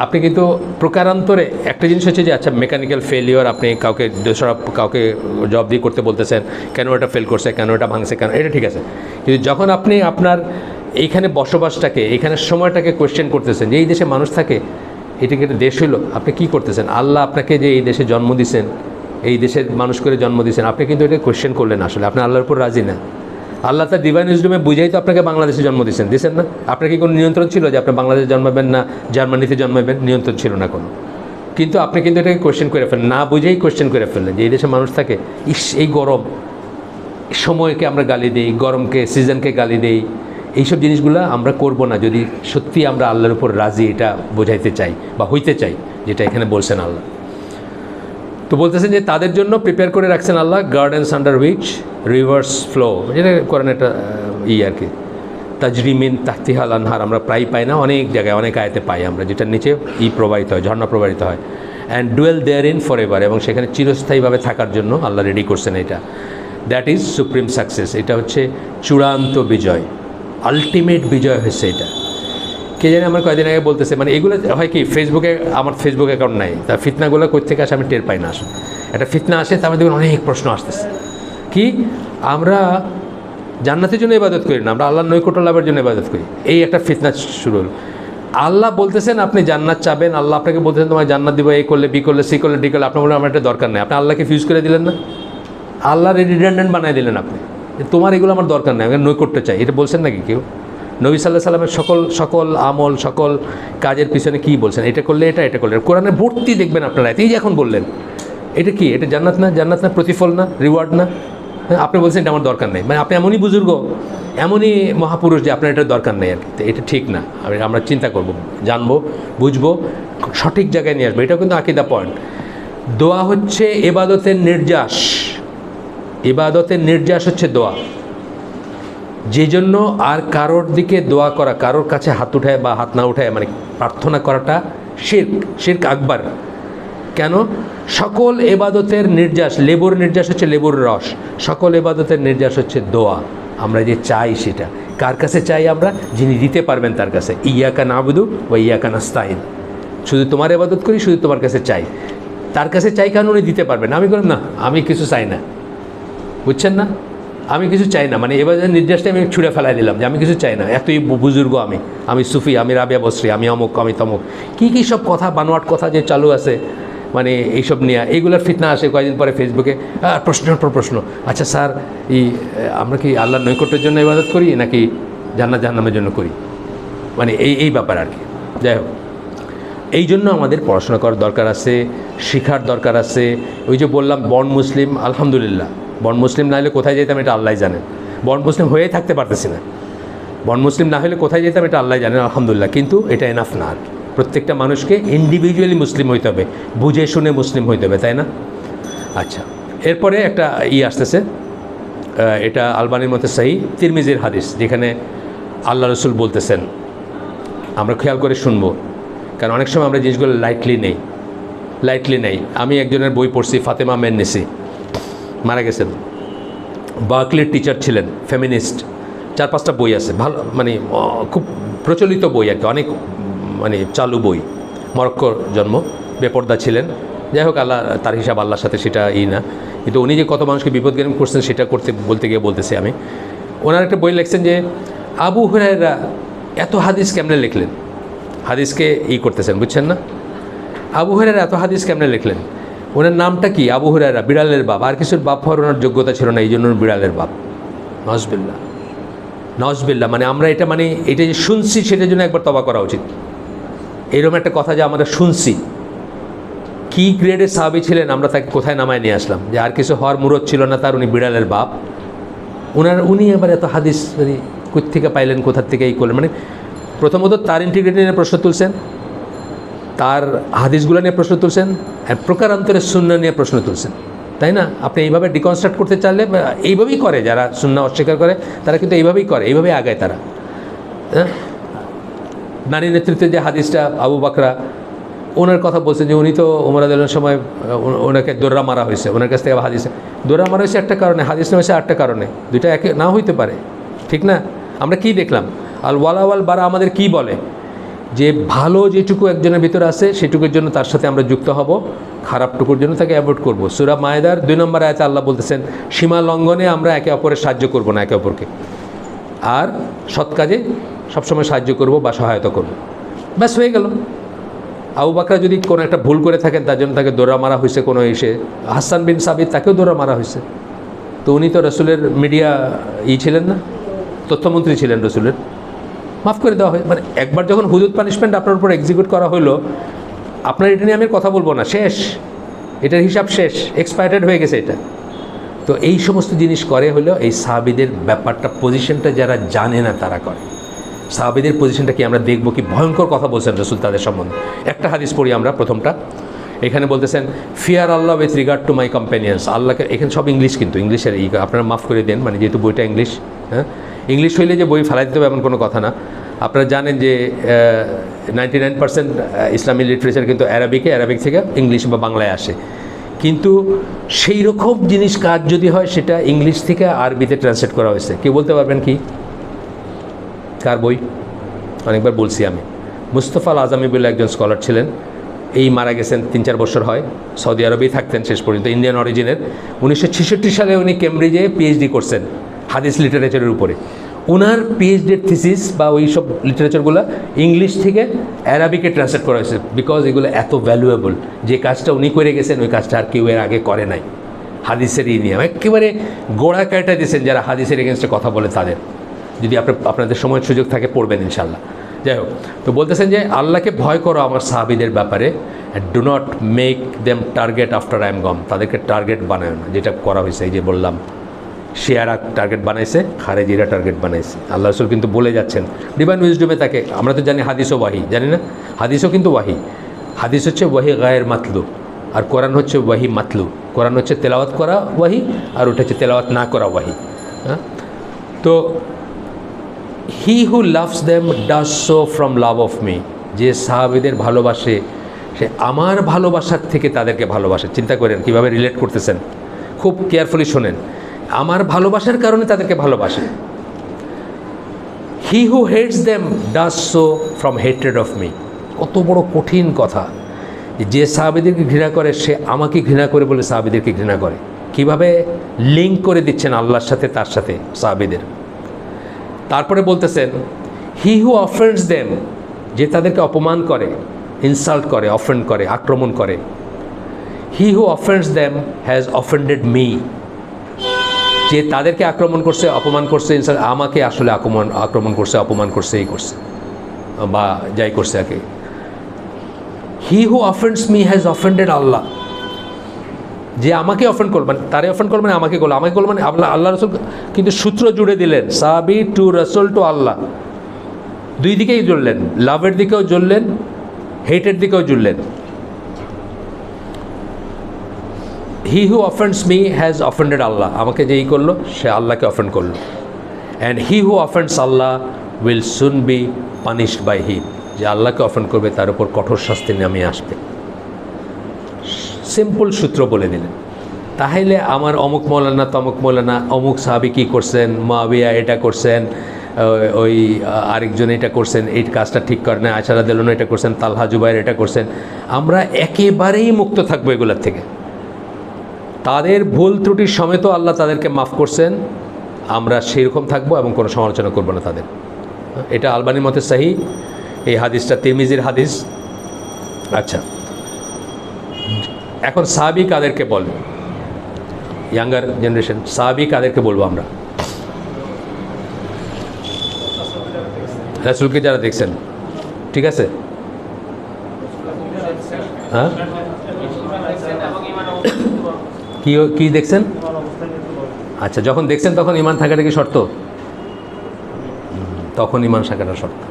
আপনি কিন্তু প্রকারান্তরে একটা জিনিস হচ্ছে যে আচ্ছা মেকানিক্যাল ফেলিওর, আপনি কাউকে জব দিয়ে করতে বলতেছেন, কেন এটা ফেল করছে, কেন এটা ভাঙছে, কেন, এটা ঠিক আছে। কিন্তু যখন আপনি আপনার এইখানে বসবাসটাকে, এইখানের সময়টাকে কোয়েশ্চেন করতেছেন যে এই দেশে মানুষ থাকে, এটা কি একটা দেশ হইল? আপনি কি করতেছেন? আল্লাহ আপনাকে যে এই দেশে জন্ম দিয়েছেন, এই দেশের মানুষ করে জন্ম দিয়েছেন, আপনি কিন্তু এটা কোয়েশ্চেন করলেন, আসলে আপনি আল্লাহর উপর রাজি না। আল্লাহ তার ডিভাইন উইজডমে বুঝাই তো আপনাকে বাংলাদেশে জন্ম দিয়েছেন না? আপনার কি কোনো নিয়ন্ত্রণ ছিল যে আপনি বাংলাদেশে জন্মাবেন না জার্মানিতে জন্মাবেন? নিয়ন্ত্রণ ছিল না কোনো। কিন্তু আপনি কিন্তু এটাকে কোয়েশ্চেন করে ফেললেন, না বুঝেই কোয়েশ্চেন করে ফেললেন যে এই দেশে মানুষ থাকে, এই গরম, সময়কে আমরা গালি দিই, গরমকে, সিজনকে গালি দিই। এইসব জিনিসগুলো আমরা করব না যদি সত্যি আমরা আল্লাহর উপর রাজি, এটা বোঝাইতে চাই বা হইতে চাই, যেটা এখানে বলছেন আল্লাহ। তো বলতেছেন যে তাদের জন্য প্রিপেয়ার করে রাখছেন আল্লাহ gardens under which rivers flow, যেটা করেন একটা আর কি, তাজরিমিন তাহতিহাল আনহার, আমরা প্রায় পাই না, অনেক জায়গায় অনেক আয়াতে পাই আমরা, যেটার নিচে প্রবাহিত হয়, ঝর্ণা প্রবাহিত হয়। And dwell therein forever, এবং সেখানে চিরস্থায়ীভাবে থাকার জন্য আল্লাহ রেডি করছেন এটা। দ্যাট ইজ সুপ্রিম সাকসেস, এটা হচ্ছে চূড়ান্ত বিজয়, আলটিমেট বিজয় হচ্ছে এটা। কে জানে আমার কয়েকদিন আগে বলতেছে, মানে এগুলো হয় কি, ফেসবুকে, আমার ফেসবুক অ্যাকাউন্ট নাই, তা ফিতনাগুলো কোথা থেকে আসে আমি টের পাই না। আসলে একটা ফিতনা আসে, তার মধ্যে অনেক প্রশ্ন আসতেছে, কি আমরা জান্নাতের জন্য ইবাদত করি না, আমরা আল্লাহর নৈকট্য লাভের জন্য ইবাদত করি। এই একটা ফিতনা শুরু হলো। আল্লাহ বলতেছেন আপনি জান্নাত চাবেন, আল্লাহ আপনাকে বলতেছেন তোমায় জান্নাত দিব, এই করলে, বি করলে, সি করলে, ডি করলে, আপনার বলে আমার এটা দরকার নেই। আপনি আল্লাহকে ফিউজ করে দিলেন না, আল্লাহর রিডান্ডেন্ট বানিয়ে দিলেন আপনি, তোমার এগুলো আমার দরকার নেই, আমি নৈকট্য চাই, এটা বলছেন নাকি কেউ? নবী সাল্লাহ সাল্লামের সকল আমল, সকল কাজের পিছনে কী বলছেন? এটা করলে এটা করলে, কোরআনে ভর্তি দেখবেন আপনারা। এই যে এখন বললেন এটা কি, এটা জান্নাত না, প্রতিফল না, রিওয়ার্ড না? আপনি বলছেন এটা আমার দরকার নেই, মানে আপনি এমনই বুজুর্গ, এমনই মহাপুরুষ যে আপনার এটা দরকার নেই আর কি। এটা ঠিক না। আমরা চিন্তা করব, জানবো, বুঝবো, সঠিক জায়গায় নিয়ে আসবো। এটাও কিন্তু আকীদা পয়েন্ট। দোয়া হচ্ছে ইবাদতের নির্যাস, ইবাদতের নির্যাস হচ্ছে দোয়া। যে জন্য আর কারোর দিকে দোয়া করা, কারোর কাছে হাত উঠায় বা হাত না উঠায়, মানে প্রার্থনা করাটা শিরক আকবার। কেন? সকল ইবাদতের নির্যাস, লেবুর নির্যাস হচ্ছে লেবুর রস, সকল ইবাদতের নির্যাস হচ্ছে দোয়া। আমরা যে চাই সেটা কার কাছে চাই? আমরা যিনি দিতে পারবেন তার কাছে। ইয়াকা নাবুদু ওয়া ইয়াকা নাস্তাইন, শুধু তোমার ইবাদত করি, শুধু তোমার কাছে চাই। তার কাছে চাই কারণ উনি দিতে পারবেন। আমি বললাম না, আমি কিছু চাই না, বুঝছেন না, আমি কিছু চাই না, মানে এবার নির্দেশটা আমি ছুঁড়ে ফেলাই দিলাম যে আমি কিছু চাই না। এতই বুজুর্গ আমি সুফি, আমি রাবিয়া বসরি, আমি অমুক, আমি তমুক, কী সব কথা, বানোয়াট কথা যে চালু আছে, মানে এইসব নিয়ে এইগুলোর ফিতনা আসে কয়েকদিন পরে ফেসবুকে, প্রশ্নের পর প্রশ্ন। আচ্ছা স্যার, আমরা কি আল্লাহর নৈকট্যের জন্য ইবাদত করি নাকি জাহান্নামের জন্য করি? মানে এই ব্যাপার আর কি। যাই হোক, এই জন্য আমাদের পড়াশোনা করার দরকার আছে, শেখার দরকার আছে। ওই যে বললাম বর্ন মুসলিম, আলহামদুলিল্লাহ, বর্ন মুসলিম না হলে কোথায় যেতাম এটা আল্লাহ জানেন। বর্ন মুসলিম হয়েই থাকতে পারতেছি না, বর্ন মুসলিম না হলে কোথায় যেতাম এটা আল্লাহ জানেন, আলহামদুলিল্লাহ। কিন্তু এটা এনাফ না আর কি। প্রত্যেকটা মানুষকে ইন্ডিভিজুয়ালি মুসলিম হইতে হবে, বুঝে শুনে মুসলিম হইতে হবে, তাই না? আচ্ছা, এরপরে একটা আসতেছে, এটা আলবানির মতে সহি, তিরমিজির হাদিস, যেখানে আল্লাহ রসুল বলতেছেন, আমরা খেয়াল করে শুনবো, কারণ অনেক সময় আমরা জিনিসগুলো লাইটলি নেই। আমি একজনের বই পড়ছি, ফাতেমা মেন্নেসি, মারা গেছেন, বার্কলির টিচার ছিলেন, ফেমিনিস্ট, 4-5টা বই আছে, ভালো, মানে খুব প্রচলিত বই আর কি, অনেক মানে চালু বই। মরক্কোর জন্ম, বেপর্দা ছিলেন। যাই হোক, আল্লাহ তার হিসাব আল্লাহর সাথে সেটা না, কিন্তু উনি যে কত মানুষকে বিপদগামী করছেন সেটা বলতে গিয়ে বলতেছি আমি। ওনার একটা বই লিখছেন যে আবু হুরায়রা এত হাদিস কেমনে লিখলেন? হাদিসকে করতেছেন, বুঝছেন না? আবু হুরায়রা এত হাদিস কেমনে লিখলেন? ওনার নামটা কি? আবু হুরায়রা, বিড়ালের বাপ। আর কিছুর বাপ হওয়ার ওনার যোগ্যতা ছিল না, এই জন্য বিড়ালের বাপ। নজবিল্লা, নজবিল্লা। মানে আমরা এটা এটা যে শুনছি সেটার জন্য একবার তবা করা উচিত। এরকম একটা কথা যে আমরা শুনছি, কী গ্রেডের সাহাবী ছিলেন, আমরা তাকে কোথায় নামায় নিয়ে আসলাম যে আর কিছু হওয়ার মুরত ছিল না তার, উনি বিড়ালের বাপ। উনি আবার এত হাদিস কোত্থেকে পাইলেন, কোথার থেকে করলেন? প্রথমত তার ইন্টিগ্রিটি নিয়ে প্রশ্ন তুলছেন, তার হাদিসগুলো নিয়ে প্রশ্ন তুলছেন, আর প্রকারান্তরে সুন্নাহ নিয়ে প্রশ্ন তুলছেন, তাই না? আপনি এইভাবে ডিকনস্ট্রাক্ট করতে চাইলে এইভাবেই করে, যারা সুন্নাহ অস্বীকার করে তারা কিন্তু এইভাবেই করে, এইভাবেই আগায় তারা। হ্যাঁ, নারী নেতৃত্বে যে হাদিসটা আবু বকরা, ওনার কথা বলছেন যে উনি তো ওমর রাদিয়াল্লাহু সময় ওনাকে দৌড়া মারা হয়েছে, ওনার কাছ থেকে হাদিসে দৌড়া মারা হয়েছে একটা কারণে, হাদিস নেমেছে আটটা কারণে, দুইটা একে না হইতে পারে, ঠিক না? আমরা কি দেখলাম? আল ওয়ালা ওয়াল বারা আমাদের কি বলে যে ভালো যেটুকু একজনের ভিতরে আছে সেটুকুর জন্য তার সাথে আমরা যুক্ত হব, খারাপটুকুর জন্য তাকে অ্যাভয়েড করব। সূরা মায়েদার 2 নম্বর আয়াতে আল্লাহ বলতেছেন সীমা লঙ্ঘনে আমরা একে অপরের সাহায্য করব না, একে অপরকে, আর সৎ কাজে সবসময় সাহায্য করব বা সহায়তা করব। ব্যাস হয়ে গেল। আবু বকর যদি কোনো একটা ভুল করে থাকেন তার জন্য তাকে দৌড়া মারা হয়েছে, কোনো হাসান বিন সাবিত তাকেও দৌড়া মারা হয়েছে। তো উনি তো রসুলের মিডিয়া ছিলেন না, তথ্যমন্ত্রী ছিলেন রসুলের, মাফ করে দেওয়া হয়। একবার যখন হুদুদ পানিশমেন্ট আপনার উপর এক্সিকিউট করা হলো, আপনার এটা নিয়ে আমি কথা বলবো না, শেষ, এটার হিসাব শেষ, এক্সপায়ার্টেড হয়ে গেছে এটা। তো এই সমস্ত জিনিস করে হলো এই সাহাবীদের ব্যাপারটা, পজিশনটা যারা জানে না তারা করে। সাহাবীদের পজিশনটা কি আমরা দেখব, কি ভয়ঙ্কর কথা বলছেন রসুল তাদের সম্বন্ধে। একটা হাদিস পড়ি আমরা, প্রথমটা এখানে বলতেছেন fear Allah with regard to my companions. আল্লাহকে, এখানে সব ইংলিশ কিন্তু ইংলিশের আপনারা মাফ করে দেন, যেহেতু বইটা ইংলিশ। হ্যাঁ, ইংলিশ হইলে যে বই ফেলাই দিতে হবে এমন কোনো কথা না। আপনারা জানেন যে 99% ইসলামী লিটারেচার কিন্তু অ্যারাবিক থেকে ইংলিশ বা বাংলায় আসে, কিন্তু সেই রকম জিনিস কাজ যদি হয় সেটা ইংলিশ থেকে আরবিতে ট্রান্সলেট করা হয়েছে। কেউ বলতে পারবেন কি? কার বই? অনেকবার বলছি আমি। মুস্তফা আল আজমি বলে একজন স্কলার ছিলেন, এই মারা গেছেন 3-4 বছর হয়, সৌদি আরবেই থাকতেন শেষ পর্যন্ত, ইন্ডিয়ান অরিজিনের। 1966 সালে উনি কেমব্রিজে পিএইচডি করছেন হাদিস লিটারেচারের উপরে। ওনার পিএইচডির থিসিস বা ওই সব লিটারেচারগুলো ইংলিশ থেকে অ্যারাবিকে ট্রান্সলেট করা হয়েছে, বিকজ এগুলো এত ভ্যালুয়েবল। যে কাজটা উনি করে গেছেন ওই কাজটা আর কেউ এর আগে করে নাই। হাদিসের নিয়ে একেবারে গোড়া কাটা দিয়েছেন যারা হাদিসের এগেনস্টে কথা বলে তাদের। যদি আপনাদের সময়ের সুযোগ থাকে পড়বেন ইনশাল্লাহ। যাই হোক, তো বলতেছেন যে আল্লাহকে ভয় করো আমার সাহাবীদের ব্যাপারে, do not make them target after I am গম। তাদেরকে টার্গেট বানায় না, যেটা করা হয়েছে। এই যে বললাম, শিয়ারা টার্গেট বানাইছে, খারেজিরা টার্গেট বানাইছে। আল্লাহ রসুল কিন্তু বলে যাচ্ছেন ডিভাইন উইজডমে তাকে। আমরা তো জানি হাদিসও ওয়াহি, জানি না? হাদিসও কিন্তু ওয়াহি। হাদিস হচ্ছে ওয়াহি গায়ের মাতলু, আর কোরআন হচ্ছে ওয়াহি মাতলু। কোরআন হচ্ছে তেলাওয়াত করা ওয়াহি, আর ওটা হচ্ছে তেলাওয়াত না করা ওয়াহি। হ্যাঁ, তো he who loves them does so from love of me. যে সাহাবীদের ভালোবাসে সে আমার ভালোবাসার থেকে তাদেরকে ভালোবাসে। চিন্তা করেন কীভাবে রিলেট করতেছেন, খুব কেয়ারফুলি শোনেন। আমার ভালোবাসার কারণে তাদেরকে ভালোবাসে। He who hates them does so from hatred of me. কত বড় কঠিন কথা। যে সাহাবীদেরকে ঘৃণা করে সে আমাকে ঘৃণা করে বলে সাহাবীদেরকে ঘৃণা করে। কিভাবে লিঙ্ক করে দিচ্ছেন আল্লাহর সাথে তার সাথে সাহাবীদের। তারপরে বলতেছেন হি হু অফেন্ডস দেম, যে তাদেরকে অপমান করে, ইনসাল্ট করে, অফেন্ড করে, আক্রমণ করে। হি who অফেন্ডস them has offended me. যে তাদেরকে আক্রমণ করছে, অপমান করছে, ইনসাল্ট, আমাকে আসলে আক্রমণ করছে, অপমান করছে, এই করছে বা যাই করছে একে। হি who offends me has offended আল্লাহ। যে আমাকে অফেন্ড করবেন, তারে অফেন্ড করবেন, আমাকে করলো, মানে আল্লাহ রসুল কিন্তু সূত্র জুড়ে দিলেন, সাহাবী টু রসুল টু আল্লাহ, দুই দিকেই জুড়লেন, লাভের দিকেও জুড়লেন, হেটের দিকেও জুড়লেন। He who offends me has offended আল্লাহ। আমাকে যেই করলো সে আল্লাহকে অফেন্ড করলো। অ্যান্ড হি হু অফেন্ডস আল্লাহ will soon be punished by him. যে আল্লাহকে অফেন্ড করবে তার উপর কঠোর শাস্তি নামিয়ে আসবে। সিম্পল সূত্র বলে দিলেন। তাহলে আমার অমুক মৌলানা, তমুক মৌলানা, অমুক সাহাবী কী করছেন, মুআবিয়া এটা করছেন, ওই আরেকজন এটা করছেন, এই কাজটা ঠিক করে না, আয়সা রাদিয়াল্লাহু আনহা এটা করছেন, তালহা জুবাইর এটা করছেন, আমরা একেবারেই মুক্ত থাকবো এগুলোর থেকে। তাদের ভুল ত্রুটির সমেত আল্লাহ তাদেরকে মাফ করছেন, আমরা সেরকম থাকবো এবং কোনো সমালোচনা করবো না তাদের। এটা আলবানির মতে সহি, এই হাদিসটা তিরমিজির হাদিস। আচ্ছা, এখন সাহাবী কাদেরকে বলবে, ইয়াঙ্গার জেনারেশন, সাহাবী কাদেরকে বলবো আমরা? রাসূলকে যারা দেখছেন, ঠিক আছে? হ্যাঁ, কি দেখছেন? আচ্ছা, যখন দেখছেন তখন ইমান থাকাটা কি শর্ত? তখন ইমান থাকাটা শর্ত।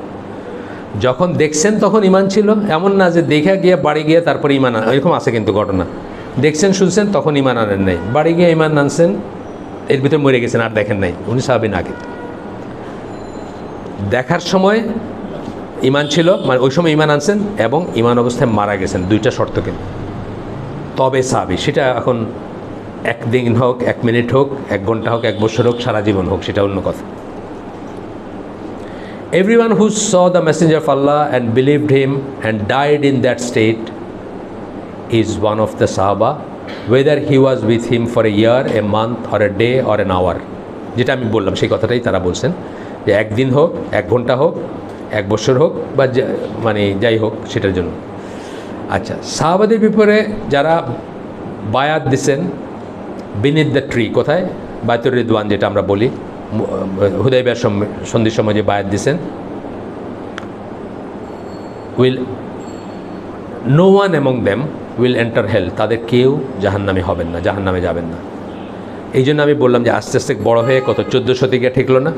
যখন দেখছেন তখন ইমান ছিল, এমন না যে দেখে গিয়ে বাড়ি গিয়ে তারপরে ইমান, এরকম আছে কিন্তু ঘটনা। দেখছেন শুনছেন তখন ইমান আনেন নাই, বাড়ি গিয়ে ইমান আনছেন, এর ভিতরে মরে গেছেন আর দেখেন নাই, উনি সাহাবী না। কিন্তু দেখার সময় ইমান ছিল, মানে ওই সময় ইমান আনছেন এবং ইমান অবস্থায় মারা গেছেন, দুইটা শর্ত কিন্তু, তবে সাহাবী। সেটা এখন একদিন হোক, 1 মিনিট হোক, 1 ঘন্টা হোক, 1 বছর হোক, সারা জীবন হোক, সেটা অন্য কথা। Everyone who saw the messenger of Allah and believed him and died in that state is one of the Sahaba, whether he was with him for a year, a month or a day or an hour. যেটা আমি বললাম সেই কথাটাই তারা বলছেন, যে 1 দিন হোক, 1 ঘন্টা হোক, 1 বছর হোক, বা মানে যাই হোক সেটার জন্য। আচ্ছা, সাহাবাদের ব্যাপারে যারা বায়াত দিছেন বিনিথ দ্য ট্রি, কোথায়? বায়তুর রিদওয়ান যেটা আমরা বলি, হুদাইবিয়ার সন্ধির সময় যে বায়াত দিছেন, no one among them will enter hell, তাদের কেউ জাহান্নামে হবেন না, জাহান্নামে যাবেন না। এই জন্য আমি বললাম যে আস্তে আস্তে বড় হয়ে কত 1400 থেকে ঠেকলো না,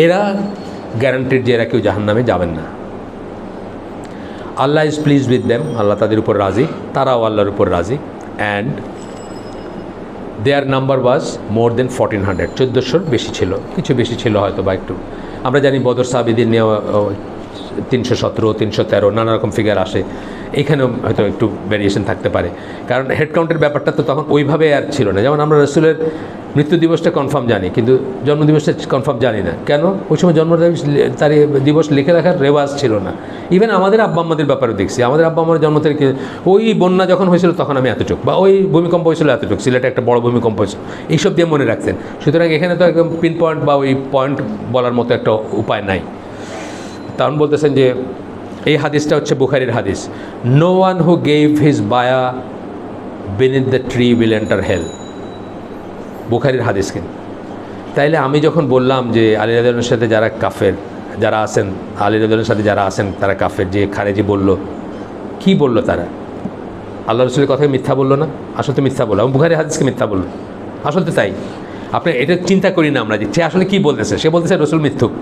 এরা গ্যারান্টিড যে এরা কেউ জাহান্নামে যাবেন না। আল্লাহ ইজ প্লিজ উইথ দেম, আল্লাহ তাদের উপর রাজি, তারাও আল্লাহর উপর রাজি। অ্যান্ড দেয়ার নাম্বার ওয়াজ মোর দেন 1400, 1400 বেশি ছিল, কিছু বেশি ছিল হয়তো বা একটু। আমরা জানি বদর সাহাবীদের নিয়ে 317, 313 নানা রকম ফিগার আসে, এইখানেও হয়তো একটু ভ্যারিয়েশন থাকতে পারে, কারণ হেড কাউন্টের ব্যাপারটা তো তখন ওইভাবে আর ছিল না। যেমন আমরা রাসূলের মৃত্যু দিবসটা কনফার্ম জানি, কিন্তু জন্মদিবসটা কনফার্ম জানি না। কেন? ওই সময় দিবস লিখে রাখার রেওয়াজ ছিল না। ইভেন আমাদের আব্বা আম্মাদের ব্যাপারেও দেখছি, আমাদের আব্বা আম্মার জন্ম তারিখে ওই বন্যা যখন হয়েছিল তখন আমি এতটুক, বা ওই ভূমিকম্প হয়েছিল এতটুক, সিলেটে একটা বড় ভূমিকম্প হয়েছিল, এইসব দিয়ে মনে রাখতেন। সুতরাং এখানে তো একদম পিন পয়েন্ট বা ওই পয়েন্ট বলার মতো একটা উপায় নাই। তখন বলতেছেন যে এই হাদিসটা হচ্ছে বুখারীর হাদিস, no one who gave his বায়া beneath the tree will enter hell, বুখারীর হাদিস। কিন্তু তাইলে আমি যখন বললাম যে আলী রাদিয়াল্লাহু সাথে যারা কাফের, যারা আছেন আলী রাদিয়াল্লাহু সাথে যারা আছেন তারা কাফের, যে খারেজি বলল, কি বলল তারা? আল্লাহ রাসূলের কথাকে মিথ্যা বললো না? আসলে তো মিথ্যা বললো, এবং বুখারীর হাদিসকে মিথ্যা বললো, আসলে তো তাই। আপনি এটা চিন্তা করি না আমরা যে সে আসলে কী বলতেছে। সে বলতেছে রসুল মিথ্যুক,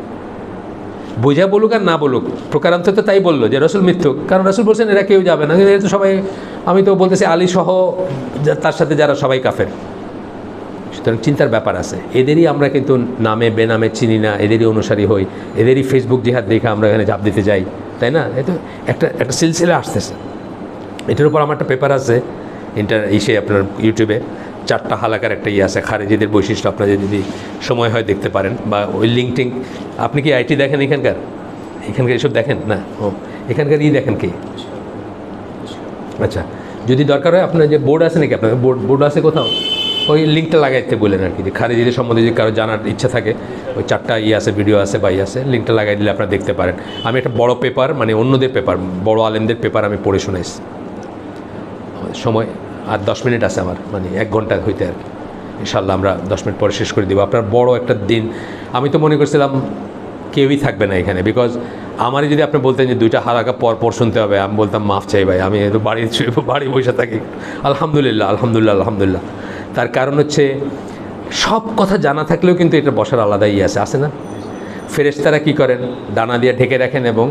বোঝা বলুক আর না বলুক, প্রকারান্ত তো তাই বললো যে রসুল মিথ্যুক, কারণ রসুল বলছেন এরা কেউ যাবে না, এরা তো সবাই, আমি তো বলতেছি আলী সহ তার সাথে যারা সবাই কাফের। সুতরাং চিন্তার ব্যাপার আছে। এদেরই আমরা কিন্তু নামে বেনামে চিনি না, এদেরই অনুসারী হই, এদেরই ফেসবুক জিহাদ দেখে আমরা এখানে ঝাঁপ দিতে যাই, তাই না? এ তো একটা সিলসিলা আসতেছে। এটার উপর আমার একটা পেপার আছে আপনার ইউটিউবে, 4টা হালাকার একটা আছে, খারেজিদের বৈশিষ্ট্য। আপনারা যদি সময় হয় দেখতে পারেন, বা ওই লিঙ্কটিং। আপনি কি আইটি দেখেন এখানকার এসব দেখেন না? ও, এখানকার দেখেন কি? আচ্ছা, যদি দরকার হয় আপনার যে বোর্ড আছে নাকি, আপনার বোর্ড আছে কোথাও, ওই লিঙ্কটা লাগাইতে বলেন আর কি, যে খারেজিদের সম্বন্ধে যদি কারো জানার ইচ্ছা থাকে, ওই 4টা আছে, ভিডিও আছে বা আছে, লিঙ্কটা লাগাই দিলে আপনারা দেখতে পারেন। আমি একটা বড় পেপার, মানে অন্যদের পেপার, বড় আলেমদের পেপার আমি পড়ে শোনাইছি। সময় আর 10 মিনিট আছে আমার, মানে 1 ঘন্টা হইতে আর কি। ইনশাআল্লাহ আমরা 10 মিনিট পরে শেষ করে দেবো। আপনার বড় একটা দিন, আমি তো মনে করছিলাম কেউই থাকবে না এখানে, বিকজ আমারই যদি আপনি বলতেন যে 2টা হালাকা পর শুনতে হবে, আমি বলতাম মাফ চাই ভাই, আমি তো বাড়ি বসে থাকি। আলহামদুলিল্লাহ। তার কারণ হচ্ছে সব কথা জানা থাকলেও কিন্তু এটা বসার আলাদাই আছে না? ফেরেশতারা কী করেন? ডানা দিয়ে ঢেকে রাখেন এবং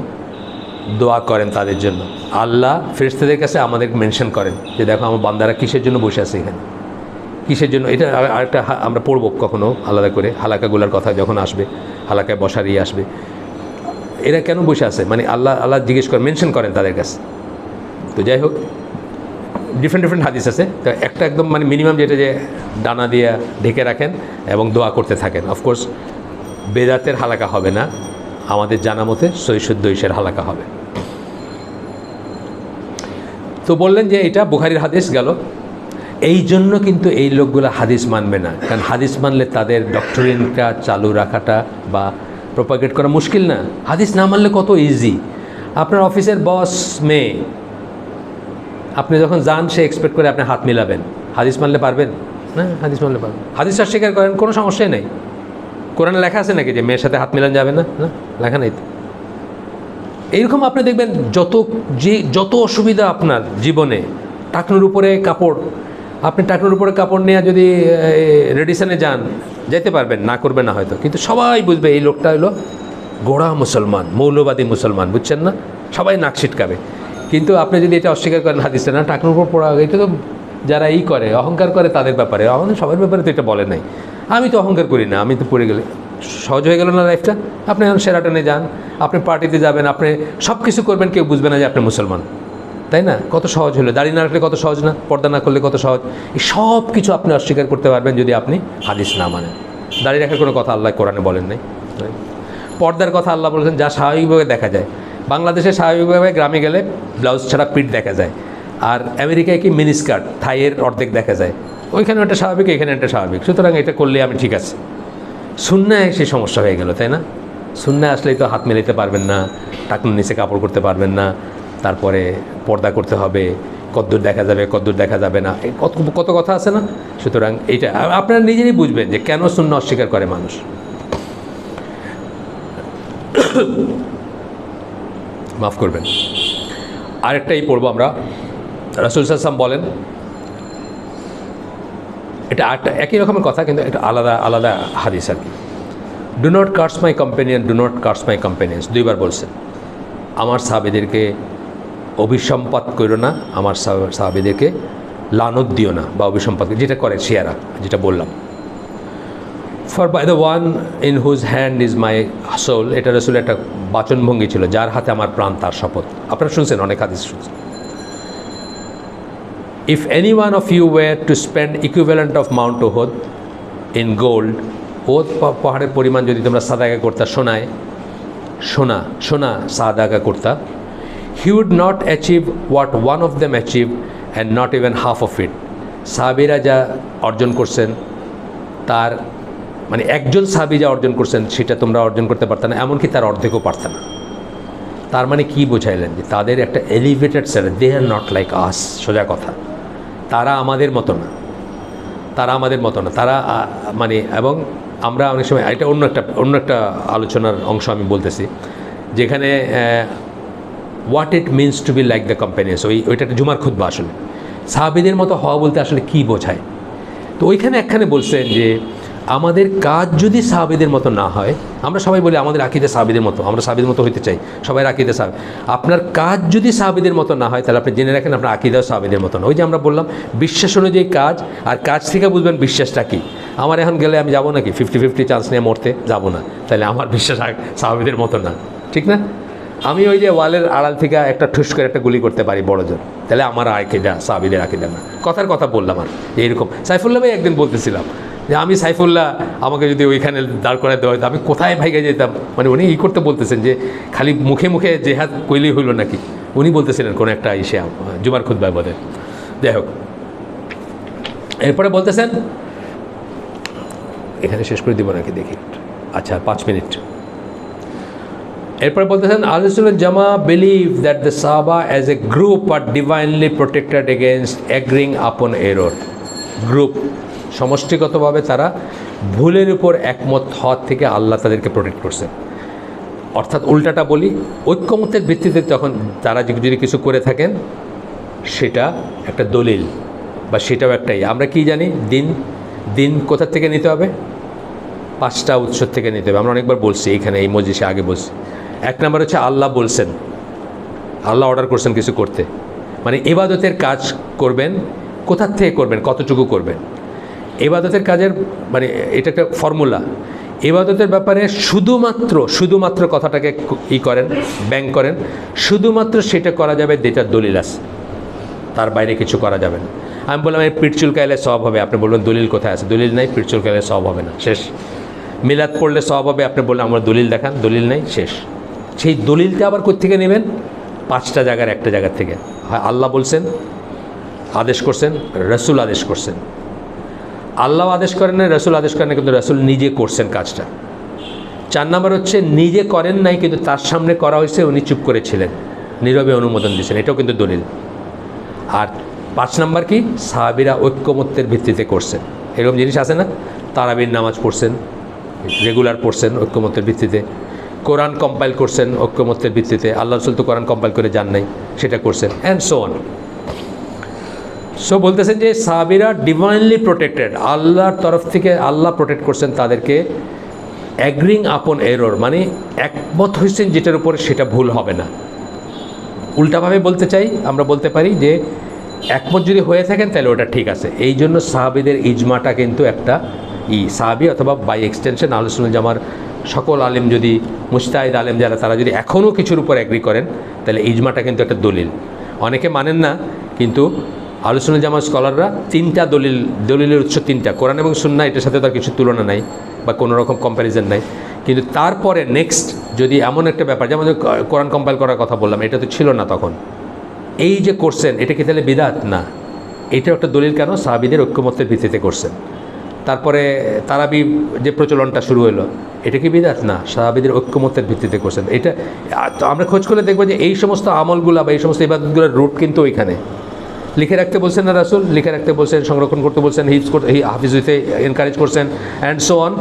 দোয়া করেন তাদের জন্য। আল্লাহ ফেরেশতাদের কাছে আমাদের মেনশন করেন যে দেখো আমার বান্দারা কিসের জন্য বসে আছে এখানে, কিসের জন্য। এটা আরেকটা আমরা পড়ব কখনো আলাদা করে, হালাকাগুলার কথা যখন আসবে, হালাকায় বসার আসবে, এরা কেন বসে আছে, মানে আল্লাহ জিজ্ঞেস করেন, মেনশন করেন তাদের কাছে। তো যাই হোক, ডিফারেন্ট হাদিস আছে। তো একটা একদম মানে মিনিমাম যেটা, যে ডানা দিয়ে ঢেকে রাখেন এবং দোয়া করতে থাকেন। অফকোর্স বেদাতের হালাকা হবে না, আমাদের জানা মতে সৈশুদ্ধ ইসের হালাকা হবে। তো বললেন যে এটা বুখারীর হাদিস গেল। এই জন্য কিন্তু এই লোকগুলো হাদিস মানবে না, কারণ হাদিস মানলে তাদের ডক্টরিনটা চালু রাখাটা বা প্রপাগেট করা মুশকিল না। হাদিস না মানলে কত ইজি। আপনার অফিসের বস মেয়ে, আপনি যখন যান সে এক্সপেক্ট করে আপনি হাত মিলাবেন, হাদিস মানলে পারবেন না? হাদিস মানলে পারবেন। হাদিস অস্বীকার করেন, কোনো সমস্যাই নেই। কোরআনে লেখা আছে নাকি যে মেয়ের সাথে হাত মিলান যাবে না? না, লেখা নেই তো। এইরকম আপনি দেখবেন যত অসুবিধা আপনার জীবনে, টাকনুর উপরে কাপড়, আপনি টাকনুর উপরে কাপড় নিয়ে যদি রেডিসনে যান যেতে পারবেন, না করবেন না হয়তো, কিন্তু সবাই বুঝবে এই লোকটা হলো গোড়া মুসলমান, মৌলবাদী মুসলমান, বুঝছেন না? সবাই নাক ছিটকাবে। কিন্তু আপনি যদি এটা অস্বীকার করেন হাদিসে না, টাকনুর উপর পড়া, এটা তো যারা করে অহংকার করে তাদের ব্যাপারে, আমাদের সবার ব্যাপারে তো এটা বলে নাই। আমি তো অহংকার করি না, আমি তো পড়ে গেলে সহজ হয়ে গেল না লাইফটা। আপনি এখন সেরাটনে যান, আপনি পার্টিতে যাবেন, আপনি সব কিছু করবেন, কেউ বুঝবে না যে আপনি মুসলমান, তাই না? কত সহজ হলো। দাড়ি না রাখলে কত সহজ না? পর্দা না করলে কত সহজ। এই সব কিছু আপনি অস্বীকার করতে পারবেন যদি আপনি হাদিস না মানেন। দাড়ি রাখার কোনো কথা আল্লাহ কোরআনে বলেন নাই। পর্দার কথা আল্লাহ বলেছেন যা স্বাভাবিকভাবে দেখা যায়। বাংলাদেশে স্বাভাবিকভাবে গ্রামে গেলে ব্লাউজ ছাড়া পিঠ দেখা যায়, আর আমেরিকায় কি মিনিস্কার্ট, থাইয়ের অর্ধেক দেখা যায়। ওইখানে একটা স্বাভাবিক, এখানে একটা স্বাভাবিক, সুতরাং এটা করলে আমি ঠিক আছে। সুন্নায় সেই সমস্যা হয়ে গেল, তাই না? সুন্নায় আসলেই তো হাত মেলাতে পারবেন না, টাকনুর নিচে কাপড় করতে পারবেন না, তারপরে পর্দা করতে হবে, কদ্দূর দেখা যাবে কদ্দূর দেখা যাবে না, কত কত কথা আছে না? সুতরাং এইটা আপনারা নিজেরই বুঝবেন যে কেন সুন্নাহ অস্বীকার করে মানুষ। মাফ করবেন। আরেকটাই পড়বো আমরা। রাসূল সাল্লাল্লাহু আলাইহি ওয়াসাল্লাম বলেন, এটা আরেকটা একই রকমের কথা কিন্তু এটা আলাদা আলাদা হাদিস আর কি। Do not curse my companion, do not curse my companions, দুইবার বলছেন। আমার সাহাবীদেরকে অভিসম্পাত করো না, আমার সাহাবীদেরকে লানত দিও না বা অভিসম্পাত, যেটা করে শিয়ারা, যেটা বললাম। For by the one in whose hand is my soul, এটা রাসূলের একটা বাচনভঙ্গি ছিল, যার হাতে আমার প্রাণ তার শপথ। আপনারা শুনছেন, অনেক হাদিস শুনছেন। If any one of you were to spend equivalent of Mount Uhud in gold, ওহদ পাহাড়ের পরিমাণ যদি তোমরা সাদাকা করতা, সোনা সাদাকা করতা, he would not achieve what one of them achieved and not even half of it. সাহাবীরা যা অর্জন করছেন তার মানে একজন সাহাবী যা অর্জন করছেন সেটা তোমরা অর্জন করতে পারত না, এমনকি তার অর্ধেকও পারত না। তার মানে কি বোঝাইলেন? যে তাদের একটা elevated status, they are not like us. সোজা কথা, তারা আমাদের মতো না, তারা মানে, এবং আমরা অনেক সময় এটা অন্য একটা আলোচনার অংশ আমি বলতেছি, যেখানে what it means to be like the companions, ওইটা একটা জুমার খুতবা। আসলে সাহাবীদের মতো হওয়া বলতে আসলে কী বোঝায়? তো ওইখানে একখানে বলছেন যে আমাদের কাজ যদি সাহাবীদের মতো না হয়, আমরা সবাই বলি আমাদের আকীদা সাহাবীদের মতো, আমরা সাহাবীদের মতো হইতে চাই, সবাই আকীদা সাহাবী। আপনার কাজ যদি সাহাবীদের মতো না হয় তাহলে আপনি জেনে রাখেন আপনার আকীদাও সাহাবীদের মতো না। ওই যে আমরা বললাম বিশ্বাস অনুযায়ী কাজ, আর কাজ থেকে বুঝবেন বিশ্বাসটা কী। আমার এখন গেলে আমি যাবো নাকি 50-50 চান্স নিয়ে মরতে? যাবো না। তাহলে আমার বিশ্বাস সাহাবীদের মতো না, ঠিক না? আমি ওই যে ওয়ালের আড়াল থেকে একটা ঠুস করে একটা গুলি করতে পারি বড় জোর, তাহলে আমার আকীদা সাহাবীদের আকীদা না। কথার কথা বললাম। আর এইরকম সাইফুল্লাহ ভাই একদিন বলতেছিলাম যে আমি সাইফুল্লাহ আমাকে যদি ওইখানে দাঁড় করাতে দেওয়া হতো আমি কোথায় ভাইগে যেতাম। মানে উনি এই করতে বলতেছেন যে খালি মুখে মুখে জেহাদ কইলেই হইল নাকি, উনি বলতেছিলেন কোনো একটা ইসে জুমার খুতবায় বলেন। যাই হোক, এরপরে বলতেছেন, এখানে শেষ করে দিব নাকি দেখি, আচ্ছা 5 মিনিট। এরপরে বলতেছেন, আহলুস জামা বিলিভ দ্যাট দ্য সাহাবা as a group are divinely protected against agreeing upon error. Group সমষ্টিগতভাবে তারা ভুলের উপর একমত হওয়ার থেকে আল্লাহ তাদেরকে প্রোটেক্ট করছে। অর্থাৎ উল্টাটা বলি, ঐক্যমতের ভিত্তিতে যখন তারা যদি কিছু করে থাকেন সেটা একটা দলিল, বা সেটাও একটাই। আমরা কি জানি, দিন কোথা থেকে নিতে হবে? 5টা উৎস থেকে নিতে হবে। আমরা অনেকবার বলছি এইখানে, এই মজলিসে আগে বলছি। 1 নম্বর হচ্ছে আল্লাহ বলছেন, আল্লাহ অর্ডার করছেন কিছু করতে, মানে ইবাদতের কাজ করবেন, কোথা থেকে করবেন, কতটুকু করবেন। ইবাদতের কাজের মানে এটা একটা ফর্মুলা। ইবাদতের ব্যাপারে শুধুমাত্র কথাটাকে করেন, ব্যাংক করেন, শুধুমাত্র সেটা করা যাবে যেটা দলিল আছে, তার বাইরে কিছু করা যাবে না। আমি বললাম এই পিঠ চুলকাইলে সওয়াব হবে, আপনি বললেন দলিল কোথায় আছে? দলিল নাই, পিঠ চুলকাইলে সওয়াব হবে না, শেষ। মিলাদ পড়লে সওয়াব হবে, আপনি বললেন আমার দলিল দেখান, দলিল নেই, শেষ। সেই দলিলটা আবার কোত্থেকে নেবেন? 5টা জায়গার একটা জায়গার থেকে। হয় আল্লাহ বলছেন, আদেশ করছেন, রসুল আদেশ করছেন। আল্লাহ আদেশ করেন না, রসুল আদেশ করেন না, কিন্তু রসুল নিজে করছেন কাজটা। 4 নম্বর হচ্ছে নিজে করেন নাই, কিন্তু তার সামনে করা হয়েছে, উনি চুপ করেছিলেন, নীরবে অনুমোদন দিয়েছেন, এটাও কিন্তু দলিল। আর 5 নম্বর কি, সাহাবীরা ঐক্যমত্যের ভিত্তিতে করছেন। এরকম জিনিস আছে না, তারাবির নামাজ পড়ছেন, রেগুলার পড়ছেন ঐক্যমত্যের ভিত্তিতে, কোরআন কম্পাইল করছেন ঐক্যমত্যের ভিত্তিতে, আল্লাহ রসুল তো কোরআন কম্পাইল করে যান নাই, সেটা করছেন, অ্যান্ড সো অন। সো বলতেছেন যে সাহাবীরা ডিভাইনলি প্রোটেক্টেড, আল্লাহর তরফ থেকে আল্লাহ প্রোটেক্ট করছেন তাদেরকে। অ্যাগ্রিং আপন এরর মানে একমত হয়েছেন যেটার উপরে, সেটা ভুল হবে না। উল্টাভাবে বলতে চাই, আমরা বলতে পারি যে একমত যদি হয়ে থাকেন তাহলে ওটা ঠিক আছে। এই জন্য সাহাবীদের ইজমাটা কিন্তু একটা সাহাবী অথবা বাই এক্সটেনশন আহলুস সুন্নাহ জামার সকল আলেম, যদি মুজতাহিদ আলেম যারা, তারা যদি এখনও কিছুর উপর অ্যাগ্রি করেন তাহলে ইজমাটা কিন্তু একটা দলিল। অনেকে মানেন না, কিন্তু আহলুস সুন্নাহ জামার স্কলাররা 3টা দলিলের উৎস 3টা, কোরআন এবং সুন্নাহ, এটার সাথে তার কিছু তুলনা নাই বা কোনো রকম কম্প্যারিজন নাই। কিন্তু তারপরে নেক্সট যদি এমন একটা ব্যাপার, যেমন কোরআন কম্পাইল করার কথা বললাম, এটা তো ছিল না তখন, এই যে করছেন, এটা কি তাহলে বিদআত না? এটাও একটা দলিল। কেন? সাহাবীদের ঐক্যমত্যের ভিত্তিতে করছেন। তারপরে তারাবি যে প্রচলনটা শুরু হলো, এটা কি বিদআত না? সাহাবীদের ঐক্যমত্যের ভিত্তিতে করছেন। এটা আমরা খোঁজ করলে দেখবো যে এই সমস্ত আমলগুলো বা এই সমস্ত ইবাদতগুলোর রুট কিন্তু ওইখানে। লিখে রাখতে বলছেন না রাসূল, লিখে রাখতে বলছেন, সংরক্ষণ করতে বলছেন, হাফিজ হইতে এনকারেজ করছেন, অ্যান্ড সো অন।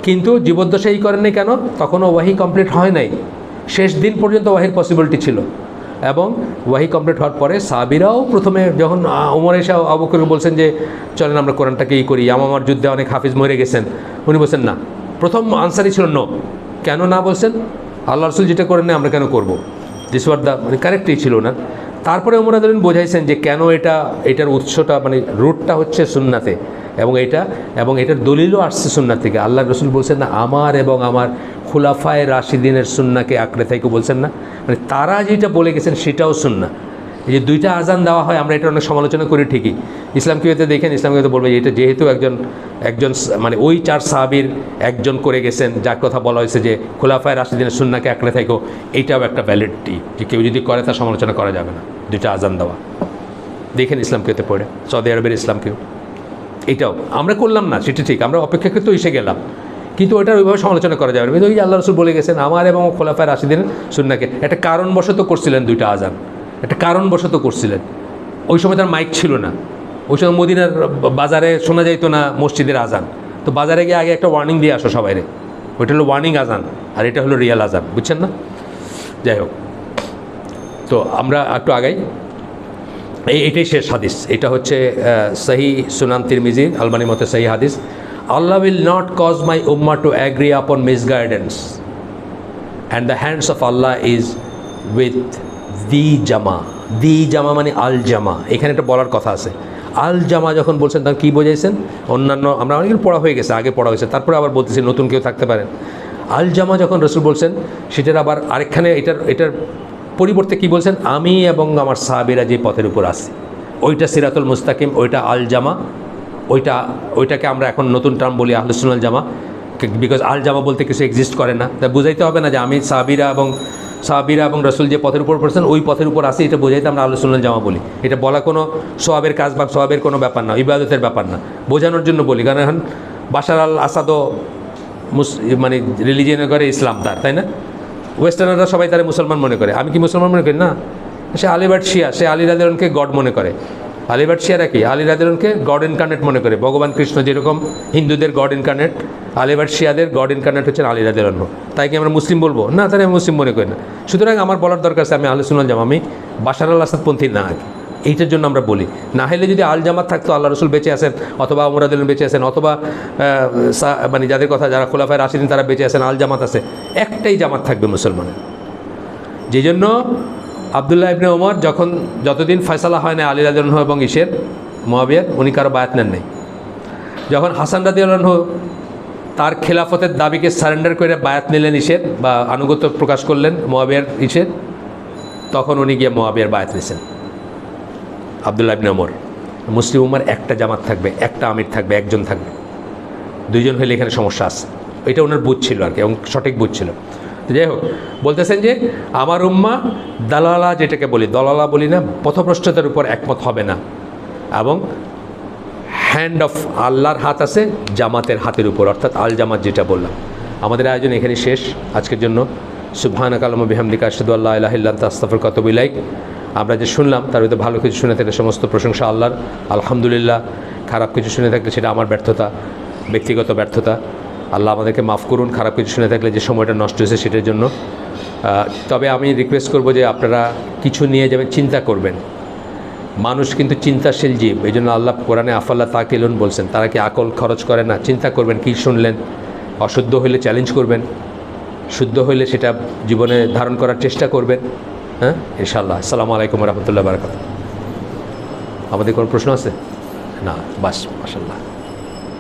কিন্তু জীবদ্দশাই করেননি কেন? তখনও ওয়াহি কমপ্লিট হয় নাই, শেষ দিন পর্যন্ত ওয়াহির পসিবিলিটি ছিল। এবং ওয়াহি কমপ্লিট হওয়ার পরে সাহাবীরাও প্রথমে যখন ওমর এসে আবু বকরকে বলছেন যে চলেন আমরা কোরআনটাকে করি, ইয়ামামার যুদ্ধে অনেক হাফিজ মরে গেছেন, উনি বলছেন না। প্রথম আনসারই ছিল নো। কেন না বলছেন? আল্লাহ রসুল যেটা করেন না আমরা কেন করব? দিস ওয়ার দ্য মানে কারেক্টই ছিল না। তারপরে ওমর রাদিয়াল্লাহু আনহু বোঝাইছেন যে কেন এটার উৎসটা মানে রুটটা হচ্ছে সুন্নাতে, এবং এটার দলিলও আসছে সুন্নাত থেকে। আল্লাহ রসুল বলছেন না, আমার এবং আমার খুলাফায়ে রাশিদিনের সুন্নাকে আঁকড়ে থেকে বলছেন না, মানে তারা যেটা বলে গেছেন সেটাও সুন্নাহ। এই যে 2টা আজান দেওয়া হয়, আমরা এটা অনেক সমালোচনা করি ঠিকই। ইসলামকে দেখেন, ইসলামকে বলবে এটা যেহেতু একজন মানে ওই 4 সাহাবীর একজন করে গেছেন, যার কথা বলা হয়েছে যে খুলাফায়ে রাশিদিনের সুন্নাহকে আঁকড়ে থেকেও, এইটাও একটা ভ্যালিডিটি, যে কেউ যদি করে তার সমালোচনা করা যাবে না। 2টা আজান দেওয়া দেখেন ইসলামকে পড়ে, সৌদি আরবের ইসলামকেও। এটাও আমরা করলাম না, সেটা ঠিক, আমরা অপেক্ষাকৃত এসে গেলাম, কিন্তু ওইটার ওইভাবে সমালোচনা করা যাবে না। কিন্তু ওই যে আল্লাহ রসুল বলে গেছেন আমার এবং খোলাফায়ে রাশিদিনের সুন্নাহকে, একটা কারণবশত করছিলেন 2টা আজান, একটা কারণবশত করছিলেন। ওই সময় তার মাইক ছিল না, ওই সময় মদিনার বাজারে শোনা যাইতো না মসজিদের আজান, তো বাজারে গিয়ে আগে একটা ওয়ার্নিং দিয়ে আসো সবাইরে, ওইটা হলো ওয়ার্নিং আজান, আর এটা হলো রিয়াল আজান, বুঝছেন না? যাই হোক, তো আমরা একটু আগাই। এটাই শেষ হাদিস, এটা হচ্ছে সহি সুনান তিরমিজি, আলবানী মতে সহি হাদিস। আল্লাহ উইল নট কজ মাই উম্মাহ to agree upon misguidance and the hands of আল্লাহ ইজ উইথ দি জামা। দি জামা মানে আল জামা, এখানে একটা বলার কথা আছে। আল জামা যখন বলছেন তখন কী বোঝাইছেন? অন্যান্য আমরা অনেকদিন পড়া হয়ে গেছে, আগে পড়া হয়েছে, তারপরে আবার বলতেছি, নতুন কেউ থাকতে পারেন। আল জামা যখন রসুল বলছেন, সেটার আবার আরেকখানে এটার পরিবর্তে কি বলছেন? আমি এবং আমার সাহাবীরা যে পথের উপর আছি, ওইটা সিরাতুল মুস্তাকিম, ওইটা আল জামা, ওইটাকে আমরা এখন নতুন টার্ম বলি আহলুস সুন্নাহ জামা, বিকজ আল জামা বলতে কিছু এক্সিস্ট করে না। তা বুঝাইতে হবে না যে আমি সাহাবীরা এবং রসুল যে পথের উপর পড়ছেন ওই পথের উপর আসি, এটা বোঝাইতে আমরা আহলুস সুন্নাহ জামা বলি। এটা বলা কোনো সওয়াবের কাজ বা সওয়াবের কোনো ব্যাপার না, ইবাদতের ব্যাপার না, বোঝানোর জন্য বলি। কারণ এখন বাশার আল আসাদও মানে রিলিজিয়নে করে ইসলাম তার, তাই না? ওয়েস্টার্নাররা সবাই তারা মুসলমান মনে করে, আমি কি মুসলমান মনে করি? না, সে আলিবাট শিয়া, সে আলী রাদিয়াল্লাহু আনহুকে গড মনে করে। আলিবাট শিয়ারা কি? আলী রাদিয়াল্লাহু আনহুকে গড ইনকার্নেট মনে করে। ভগবান কৃষ্ণ যেরকম হিন্দুদের গড ইনকার্নেট, আলিবাট শিয়াদের গড ইনকার্নেট হচ্ছেন আলী রাদিয়াল্লাহু আনহু। তাই কি আমরা মুসলিম বলবো? না, তাই আমি মুসলিম মনে করি না। সুতরাং আমার বলার দরকার আছে আমি আহলুস সুন্নাহ জামা, আমি বাশার আল আসাদপন্থী না, এইটার জন্য আমরা বলি। না হলে যদি আল জামাত থাকতো, আল্লাহ রসুল বেঁচে আছেন, অথবা ওমর রাদিয়াল্লাহু আনহু বেঁচে আছেন, অথবা মানে যাদের কথা যারা খোলাফায়ে রাশিদিন তারা বেঁচে আছেন, আল জামাত আছে, একটাই জামাত থাকবে মুসলমানের। যেই জন্য আবদুল্লাহ ইবনে ওমর যতদিন ফয়সালা হয় না আলী রাদিয়াল্লাহু আনহু এবং মুআবিয়ার, উনি কারো বায়াত নেন নাই। যখন হাসান রাদিয়াল্লাহু আনহু তার খেলাফতের দাবিকে সারেন্ডার করে বায়াত নিলেন বা আনুগত্য প্রকাশ করলেন মুআবিয়ার তখন উনি গিয়ে মুআবিয়ার বায়াত নিয়েছেন। আবদুল্লাহ ইবনে ওমর, মুসলিম উম্মার একটা জামাত থাকবে, একটা আমির থাকবে, একজন থাকবে, 2জন হলে এখানে সমস্যা আছে। এটা ওনার বুঝ ছিল আর কি, এবং সঠিক বুঝ ছিল। তো যাই হোক, বলতেছেন যে আমার উম্মা দালালা, যেটাকে বলি দলালা বলি না, পথভ্রষ্টতার উপর একমত হবে না, এবং হ্যান্ড অফ আল্লাহর হাত আছে জামাতের হাতের উপর, অর্থাৎ আল জামাত যেটা বললাম। আমাদের আয়োজন এখানে শেষ আজকের জন্য। সুবহানাকা আল্লাহুম্মা বিহামদিকা আশহাদু আল্লা ইলাহা ইল্লা আনতা আস্তাগফিরুকা ওয়া আতুবু ইলাইক। আমরা যে শুনলাম তার ভিতরে ভালো কিছু শুনে থাকলে সমস্ত প্রশংসা আল্লাহর, আলহামদুলিল্লাহ। খারাপ কিছু শুনে থাকলে সেটা আমার ব্যর্থতা, ব্যক্তিগত ব্যর্থতা। আল্লাহ আমাদেরকে মাফ করুন খারাপ কিছু শুনে থাকলে, যে সময়টা নষ্ট হয়েছে সেটার জন্য। তবে আমি রিকোয়েস্ট করব যে আপনারা কিছু নিয়ে যাবেন, চিন্তা করবেন। মানুষ কিন্তু চিন্তাশীল জীব, এই জন্য আল্লাহ কোরআনে আফাল্লা তাকিলুন বলছেন। তারা কি আকল খরচ করে না? চিন্তা করবেন কী শুনলেন। অশুদ্ধ হইলে চ্যালেঞ্জ করবেন, শুদ্ধ হইলে সেটা জীবনে ধারণ করার চেষ্টা করবেন। হ্যাঁ, ইনশাআল্লাহ। আসসালামু আলাইকুম ওয়া রাহমাতুল্লাহি ওয়া বারাকাতুহু। আমাদের কোনো প্রশ্ন আছে? না, বাস, মাশাআল্লাহ।